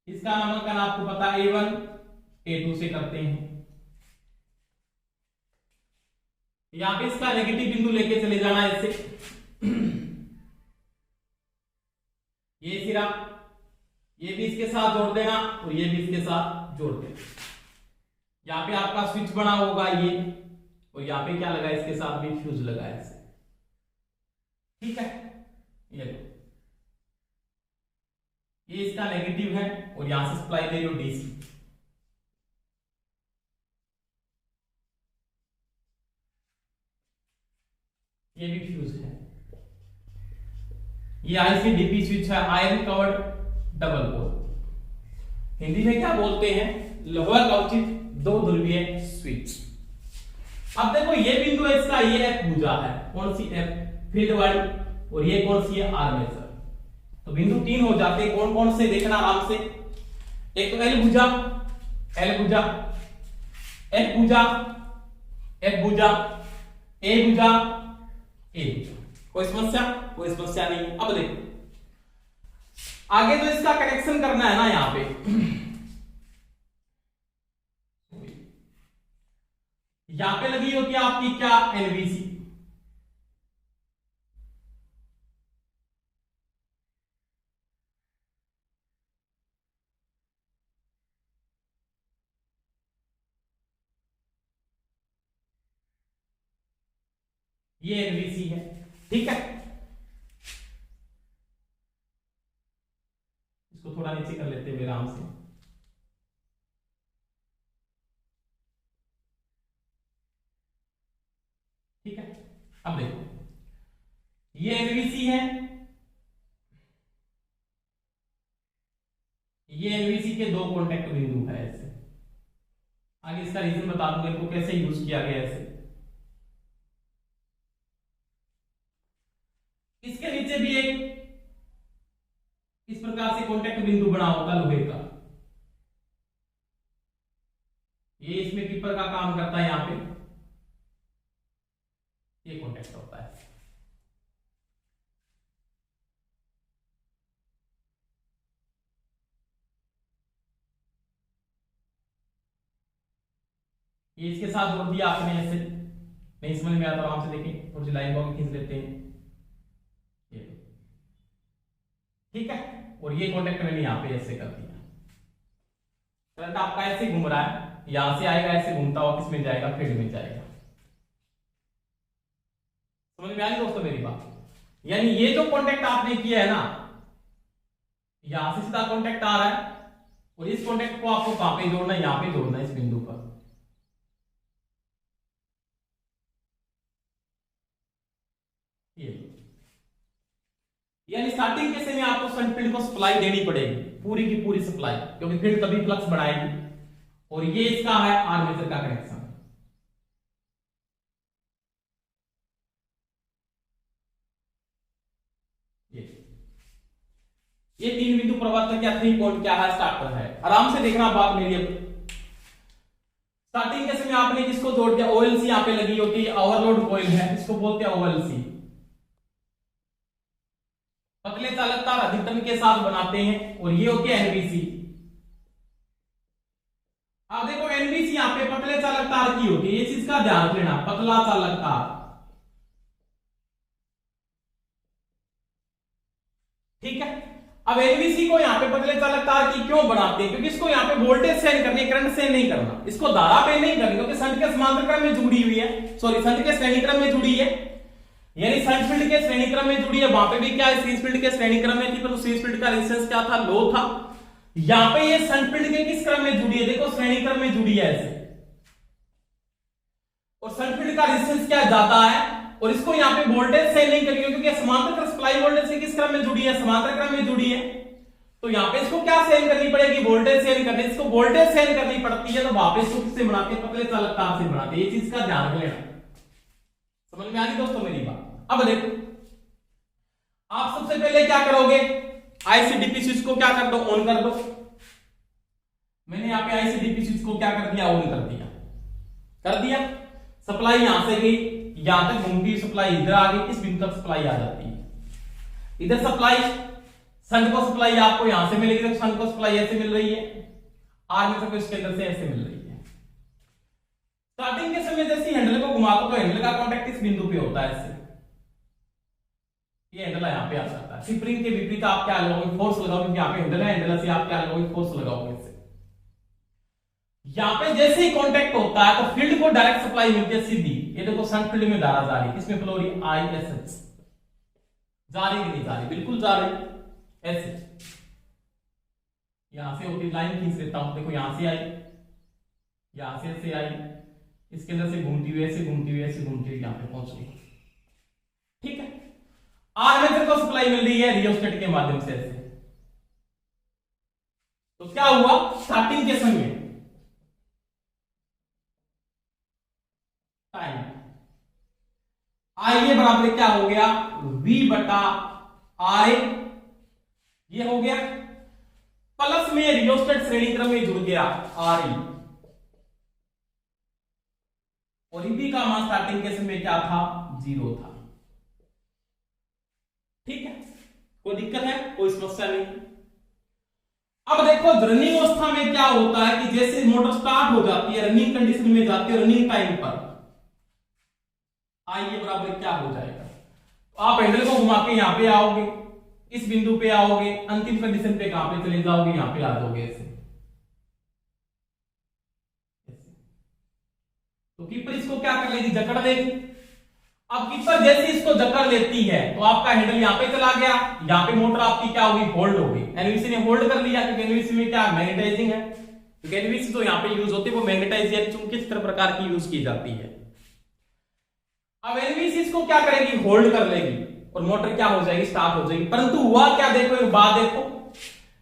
इसका नामांकन आपको पता है A1 A2 से करते हैं। यहां पे इसका नेगेटिव बिंदु लेके चले जाना है ऐसे। ये सिरा, ये भी इसके साथ जोड़ देना और ये भी इसके साथ जोड़ देना। यहां पे आपका स्विच बना होगा ये, और यहां पे क्या लगा, इसके साथ भी फ्यूज लगा है ऐसे। ठीक है, ये लो, ये इसका नेगेटिव है और यहां से सप्लाई दे रही हो डीसी। ये भी फ्यूज है। ये आईसी-डीपी स्विच है, iron covered double core. Hindi में क्या बोलते हैं, लोहा कवचित दो ध्रुवीय स्विच। अब देखो ये बिंदु है इसका, ये एफ भुजा है, कौन सी एफ, फील्ड वाली, और ये कौन सी है, आर्मेचर। तो बिंदु 3 हो जाते हैं, कौन कौन से देखना आराम से। एक तो एल भुजा, एल भुजा, एफ भुजा, एफ भुजा, ए भुजा, ए भुजा। कोई समस्या, कोई समस्या नहीं। अब देखो आगे तो इसका कनेक्शन करना है ना, यहां पे यहां पे लगी होती है आपकी क्या, एलवीसी। ये एलवीसी है। ठीक है, इसको थोड़ा नीचे कर लेते हैं आराम से। ठीक है, अब देखो ये एलवीसी है, ये एलवीसी के दो कॉन्टेक्ट बिंदु है ऐसे। आगे इसका रीजन बता दूंगा इनको कैसे यूज किया गया ऐसे। इसके नीचे भी एक इस प्रकार से कॉन्टेक्ट बिंदु बना होगा लोहे का, ये इसमें कीपर का काम करता है, यहां पे ये कॉन्टेक्ट होता है। ये इसके साथ जोड़ दिया आपने, ऐसे नहीं समझ में आता आराम से देखें, थोड़ी सी लाइन बॉक्स खींच लेते हैं, ये ठीक है। और ये कॉन्टेक्ट मैंने यहां पे ऐसे कर दिया। करंट आपका ऐसे घूम रहा है, यहां से आएगा ऐसे घूमता हुआ किस में जाएगा, फील्ड में जाएगा। समझ में आ रही दोस्तों मेरी बात? यानी ये जो कॉन्टेक्ट आपने किया है ना, यहां से सीधा कॉन्टेक्ट आ रहा है और इस कॉन्टेक्ट को आपको कहां पे जोड़ना है, यहां पे जोड़ना है, इस बिंदु पर। ये यानी स्टार्टिंग केस में आपको शंट फील्ड को सप्लाई देनी पड़ेगी, पूरी की पूरी सप्लाई, क्योंकि फील्ड तभी फ्लक्स बढ़ाएगी। और ये इसका है आर्मेचर का कनेक्शन। ये तीन बिंदु प्रवर्तक क्या 3 पॉइंट क्या है, स्टार्टर है। आराम से देखना बात मेरी। स्टार्टिंग केस में आपने किसको जोड़ दिया, ओएलसी यहां पे लगी होती है, ओवरलोड कॉइल है, इसको बोलते हैं ओएलसी। पतले चालक तार अधिकतम के साथ बनाते हैं, और ये होती है एनबीसी। अब देखो एनबीसी यहां पे पतले चालक तार की होती है, ये चीज का ध्यान रखना, पतला चालक तार, ठीक है। अब एनबीसी को यहां पे पतले चालक तार की क्यों बनाते हैं, क्योंकि इसको यहां पे वोल्टेज सेंड करनी है, करंट सेंड नहीं करना, इसको धारा पे नहीं करनी, क्योंकि शंट के समांतर क्रम में जुड़ी हुई है, सॉरी शंट के श्रेणी क्रम में जुड़ी है, यानी शंट फील्ड के श्रेणी क्रम में जुड़ी है। वहां पे भी क्या है, सीरीज फील्ड के श्रेणी क्रम में थी, पर सीरीज फील्ड का रेजिस्टेंस क्या था, लो था। यहां पे ये शंट फील्ड के किस क्रम में जुड़ी है, देखो श्रेणी क्रम में जुड़ी है ऐसे, और शंट फील्ड का रेजिस्टेंस क्या ज्यादा है, और इसको यहां पे वोल्टेज सेंड नहीं करेगी, क्योंकि समांतर सप्लाई वोल्टेज से किस क्रम में जुड़ी है, समांतर क्रम में जुड़ी है। तो यहां पे इसको क्या सेंड करनी पड़ेगी, वोल्टेज सेंड करनी, इसको वोल्टेज सेंड करनी पड़ती है, तो वापस इसको किससे बनाते हैं, पतले चालक तार से बनाते हैं। ये चीज का ध्यान रख लेना। समझ में आ रही दोस्तों मेरी बात? अब देखो आप सबसे पहले क्या करोगे, आईसीडीपी स्विच को क्या कर दो, ऑन कर दो। मैंने यहां पे आईसीडीपी स्विच को क्या कर दिया, ऑन कर दिया। सप्लाई यहां से गई, यहां तक घूमती सप्लाई इधर आ गई, इस बिंदु तक सप्लाई आ जाती है। इधर सप्लाई शंट को सप्लाई आपको यहां से मिलेगी, तो शंट को सप्लाई ऐसे मिल रही है, आर्मेचर को इसके अंदर से ऐसे मिल रही है। स्टार्टिंग के समय जैसे हैंडल को घुमाओ तो हैंडल का कांटेक्ट इस बिंदु पे होता है, ऐसे ये हैंडल यहां पे आ जाता है। स्प्रिंग के विपरीत आप क्या लगाओगे, फोर्स लगाओगे, क्योंकि यहां पे हैंडल है, हैंडल से आप क्या लगाओगे, फोर्स लगाओगे इसे। यहां पे जैसे ही कांटेक्ट होता है तो फील्ड को डायरेक्ट सप्लाई मिलती है सीधी। ये देखो शंट फील्ड में धारा जा रही है, इसमें फ्लो रही आईएसएच, जा रही नहीं जा रही, बिल्कुल जा रही ऐसे। यहां से होती लाइन खींच लेता हूं, देखो यहां से आई, यहां से ऐसे आई, इसके अंदर से घूमती हुई ऐसे घूमती हुई ऐसे घूमती हुई यहां पे पहुंच गई, ठीक है। आर्मेचर को सप्लाई मिल रही है रियोस्टेट के माध्यम से ऐसे। तो क्या हुआ, स्टार्टिंग के समय टाइम आई ये बराबर क्या हो गया, V बटा I, ये हो गया, प्लस में रियोस्टेट श्रेणी क्रम में जुड़ गया RE, और EB का मान स्टार्टिंग के समय क्या था, 0 था, ठीक है। कोई दिक्कत है, कोई समस्या नहीं। अब देखो रनिंग अवस्था में क्या होता है कि जैसे मोटर स्टार्ट हो जाती है, रनिंग कंडीशन में जाती है, रनिंग टाइम पर आइए बराबर क्या हो जाएगा, तो आप हैंडल को घुमा के यहां पे आओगे, इस बिंदु पे आओगे, अंतिम कंडीशन पे कहां पे चले जाओगे, यहां पे आ जाओगे ऐसे। तो कीपर इसको क्या कर लेगी, जकड़ लेगी। अब कीपर जैसे इसको जकड़ लेती है तो आपका हैंडल यहां पे चला गया, यहां पे मोटर आपकी क्या होगी, होल्ड होगी। एनवीसी ने होल्ड कर लिया, क्योंकि एनवीसी में क्या मैग्नेटाइजिंग है, क्योंकि एनवीसी तो यहां पे यूज होती है वो मैग्नेटाइज यानी चुंबकीय प्रकार की यूज की जाती है। अब एनवीसी इसको क्या करेगी, होल्ड कर लेगी, और मोटर क्या हो जाएगी, स्टार्ट हो जाएगी। परंतु हुआ क्या, देखो एक बात देखो,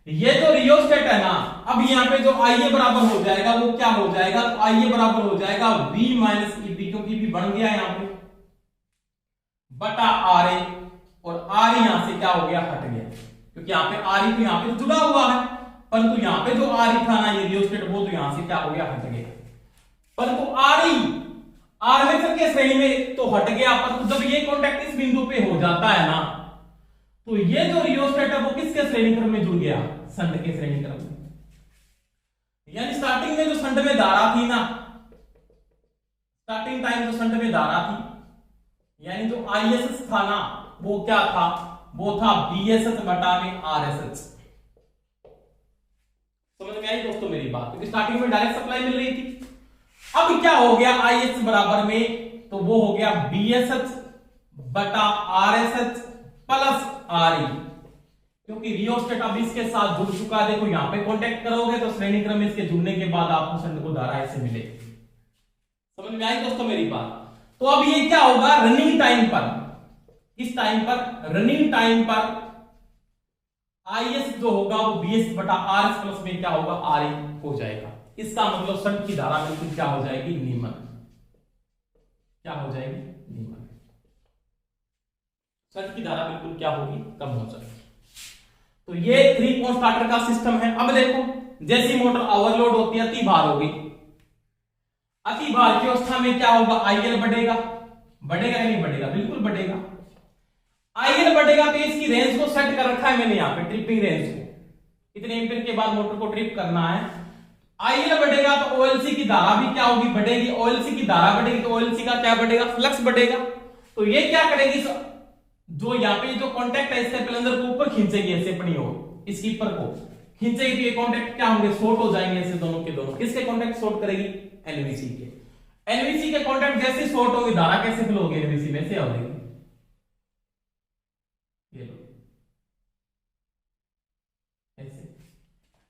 ये जो रियोस्टेट है ना, अब यहाँ पे जो आईए बराबर हो जाएगा वो क्या हो जाएगा, तो आईए बराबर हो जाएगा V माइनस ईबी, क्योंकि भी बन गया यहाँ पे बटा RA, और RE यहां से क्या हो गया, हट गया, क्योंकि यहाँ पे RE तो यहाँ पे जुड़ा हुआ है, परंतु यहाँ पे जो RE था ना ये रियोस्टेट, वो तो यहां से क्या हो गया, हट गया। परंतु आरई आर्मेचर के श्रेणी में तो हट गया, परंतु जब ये कॉन्टैक्ट इस बिंदु पे हो जाता है ना, तो ये जो रियोस्टेट है वो किसके श्रेणी क्रम में जुड़ गया? संड के श्रेणी क्रम में। यानी स्टार्टिंग में जो संड में धारा थी ना, स्टार्टिंग टाइम जो संड में धारा थी, यानी जो आईएसएस था ना, वो क्या था? वो था बीएसएच बटा में आरएसएच। समझ में आई दोस्तों मेरी बात? क्योंकि स्टार्टिंग में डायरेक्ट सप्लाई मिल रही थी। अब क्या हो गया? आईएसएच बराबर में, तो वो हो गया बीएसएच बटा आरएसएच प्लस आरई, क्योंकि रियोस्टेट अब इसके साथ जुड़ चुका है। देखो यहां पे कांटेक्ट करोगे तो श्रेणी क्रम में इसके जुड़ने के बाद आपको संड को धारा ऐसे मिलेगी। समझ में आई दोस्तों मेरी बात? तो अब ये क्या होगा? रनिंग टाइम पर, इस टाइम पर, रनिंग टाइम पर आईएस जो होगा वो बीएस बटा आरएस प्लस में क्या होगा? आरई हो जाएगा। इसका मतलब संड की धारा बिल्कुल क्या हो जाएगी? नीमन। क्या हो जाएगी? नीमन। संड की धारा बिल्कुल क्या होगी? कम हो जाएगी। तो ये 3 पोल स्टार्टर का सिस्टम है। अब देखो, जैसी मोटर ओवरलोड होती है, अति भार होगी, अति भार की अवस्था में क्या होगा? आईएल बढ़ेगा। बढ़ेगा या नहीं बढ़ेगा? बिल्कुल बढ़ेगा। आईएल बढ़ेगा तो इसकी रेंज को सेट कर रखा है मैंने यहाँ पे, ट्रिपिंग रेंज को, इतने एम्पीयर के बाद मोटर को ट्रिप करना है। आईएल बढ़ेगा तो ओएलसी की धारा भी क्या होगी? बढ़ेगी। ओएलसी की धारा बढ़ेगी तो ओएलसी का क्या बढ़ेगा? फ्लक्स बढ़ेगा। तो ये क्या करेगी? जो यहाँ पे जो कॉन्टेक्ट है इसके प्लंजर को ऊपर खींचेगी, ऐसे अपनी ओर, इस कीपर को खींचेगी, तो ये कॉन्टेक्ट क्या होंगे? शॉर्ट हो जाएंगे ऐसे दोनों के दोनों। किसके कॉन्टेक्ट शॉर्ट करेगी? एनवीसी के। एनवीसी के कॉन्टेक्ट जैसे शॉर्ट होगी, धारा कैसे फ्लो होगी? एनवीसी में से आएगी। ये लो ऐसे।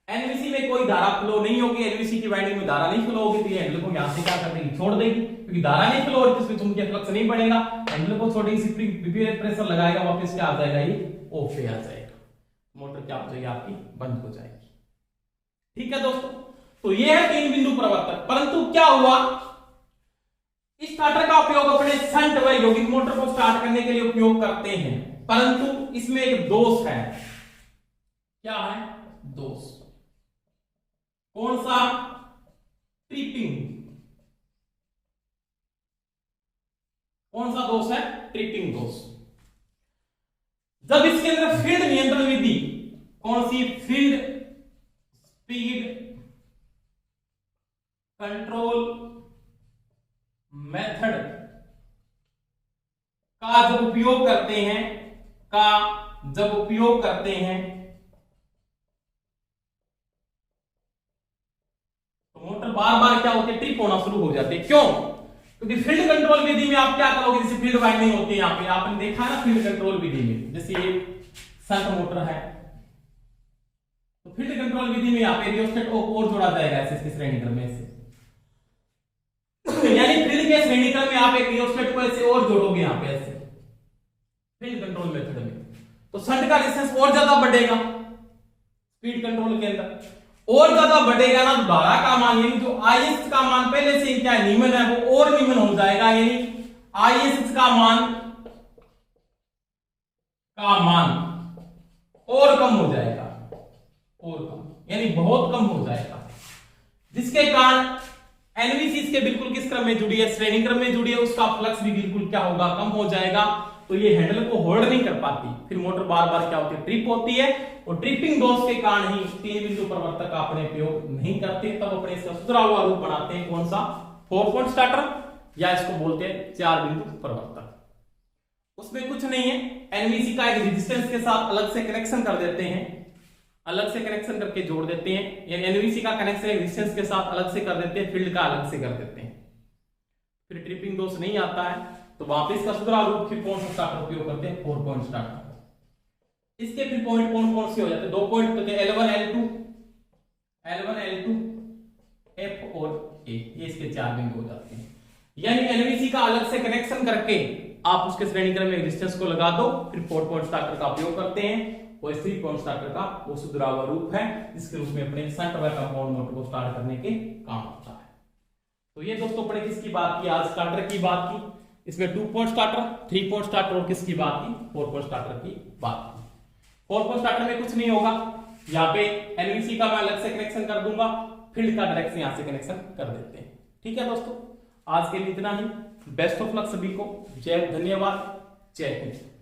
एनवीसी में कोई धारा फ्लो नहीं होगी, एनवीसी की वाइंडिंग में धारा नहीं फ्लो होगी, तो ये हैंडल को यहां से क्या कर देगी? छोड़ देगी, क्योंकि धारा नहीं फ्लो हो रही, इसमें चुंबकीय फ्लक्स नहीं बढ़ेगा। हैंडल को छोड़ेगी, स्प्रिंग प्रेशर लगाएगा, वापस क्या आ जाएगा? ये ऑफ पे आ जाएगा, मोटर क्या हो जाएगी? आपकी बंद हो जाएगी। ठीक है दोस्तों, तो ये है 3 बिंदु प्रवर्तक। परंतु क्या हुआ? इस स्टार्टर का उपयोग अपने शंट व यौगिक मोटर को स्टार्ट करने के लिए उपयोग करते हैं, परंतु इसमें एक दोष है। क्या है दोष? कौन सा? ट्रिपिंग। कौन सा दोष है? ट्रिपिंग दोष। जब इसके अंदर फील्ड नियंत्रण विधि, कौन सी? फील्ड स्पीड कंट्रोल मेथड का जब उपयोग करते हैं, तो मोटर बार बार क्या होती है? ट्रिप होना शुरू हो जाती है। क्यों? क्योंकि फील्ड कंट्रोल विधि में आप क्या करोगे? जैसे फील्ड वाइंडिंग होती है, यहाँ पे आपने देखा ना फील्ड कंट्रोल विधि में, जैसे ये शंट मोटर है, तो फील्ड कंट्रोल विधि में यहाँ पे रियोस्टेट और जोड़ा जाएगा ऐसे इसके श्रेणी क्रम में से। यानी फील्ड के श्रेणी क्रम में आप एक रियोस्टेट को ऐसे और जोड़ोगे यहाँ पे ऐसे, फील्ड कंट्रोल मेथड में, तो शंट का रेजिस्टेंस और ज्यादा बढ़ेगा। स्पीड कंट्रोल के अंदर और ज्यादा बढ़ेगा ना, तो धारा का मान, यानी जो आईएस का मान पहले से क्या नीमन है, वो और नीमन हो जाएगा। यानी आईएस का मान और कम हो जाएगा, और कम, यानी बहुत कम हो जाएगा, जिसके कारण एनवीसी इसके बिल्कुल किस क्रम में जुड़ी है? श्रेणी क्रम में जुड़ी है, उसका फ्लक्स भी बिल्कुल क्या होगा? कम हो जाएगा। तो ये हैंडल को होल्ड नहीं कर पाती, फिर मोटर बार बार क्या होती है? ट्रिप होती है, और ट्रिपिंग दोष के कारण ही 3 बिंदु प्रवर्तक का अपने प्रयोग नहीं करते, तब अपने इसका सुधरा हुआ रूप बनाते हैं। कौन सा? 4 पॉइंट स्टार्टर, या इसको बोलते हैं 4 बिंदु प्रवर्तक। उसमें कुछ नहीं है, एनवीसी का एक रेजिस्टेंस के साथ अलग से कनेक्शन कर देते हैं, अलग से कनेक्शन करके जोड़ देते हैं, या एनवीसी का कनेक्शन रेजिस्टेंस के साथ अलग से कर देते हैं, फील्ड का अलग से कर देते हैं, फिर ट्रिपिंग दोष नहीं आता है। तो वापस का सुधरा रूप फिर कौन सा स्टार्टर उपयोग करते हैं? 4 पॉइंट स्टार्टर। इसके फिर पॉइंट कौन कौन से हो जाते हैं? 2 पॉइंट तो L1 L2 F और A, ये इसके 4 बिंदु हो जाते हैं। यानी एनवीसी का अलग से कनेक्शन करके आप उसके श्रेणी क्रम में रेजिस्टेंस को लगा दो, फिर 4 पॉइंट स्टार्टर का उपयोग करते हैं, और 3 पॉइंट स्टार्टर का वो सुधरा हुआ रूप है, जिसके रूप में अपने शंट व कंपाउंड मोटर को स्टार्ट करने के काम आता है। तो ये दोस्तों अपने किसकी बात की? आज स्टार्टर की बात की। इसमें 2 पॉइंट स्टार्टर, 3 पॉइंट स्टार्टर, और किसकी बात की? 4 पॉइंट स्टार्टर की बात की। 4 पॉइंट स्टार्टर में कुछ नहीं होगा, यहाँ पे एनवीसी का मैं अलग से कनेक्शन कर दूंगा, फील्ड का डायरेक्ट यहां से कनेक्शन कर देते हैं। ठीक है दोस्तों, आज के लिए इतना ही। बेस्ट ऑफ लक सभी को। धन्यवाद। जय हिंद।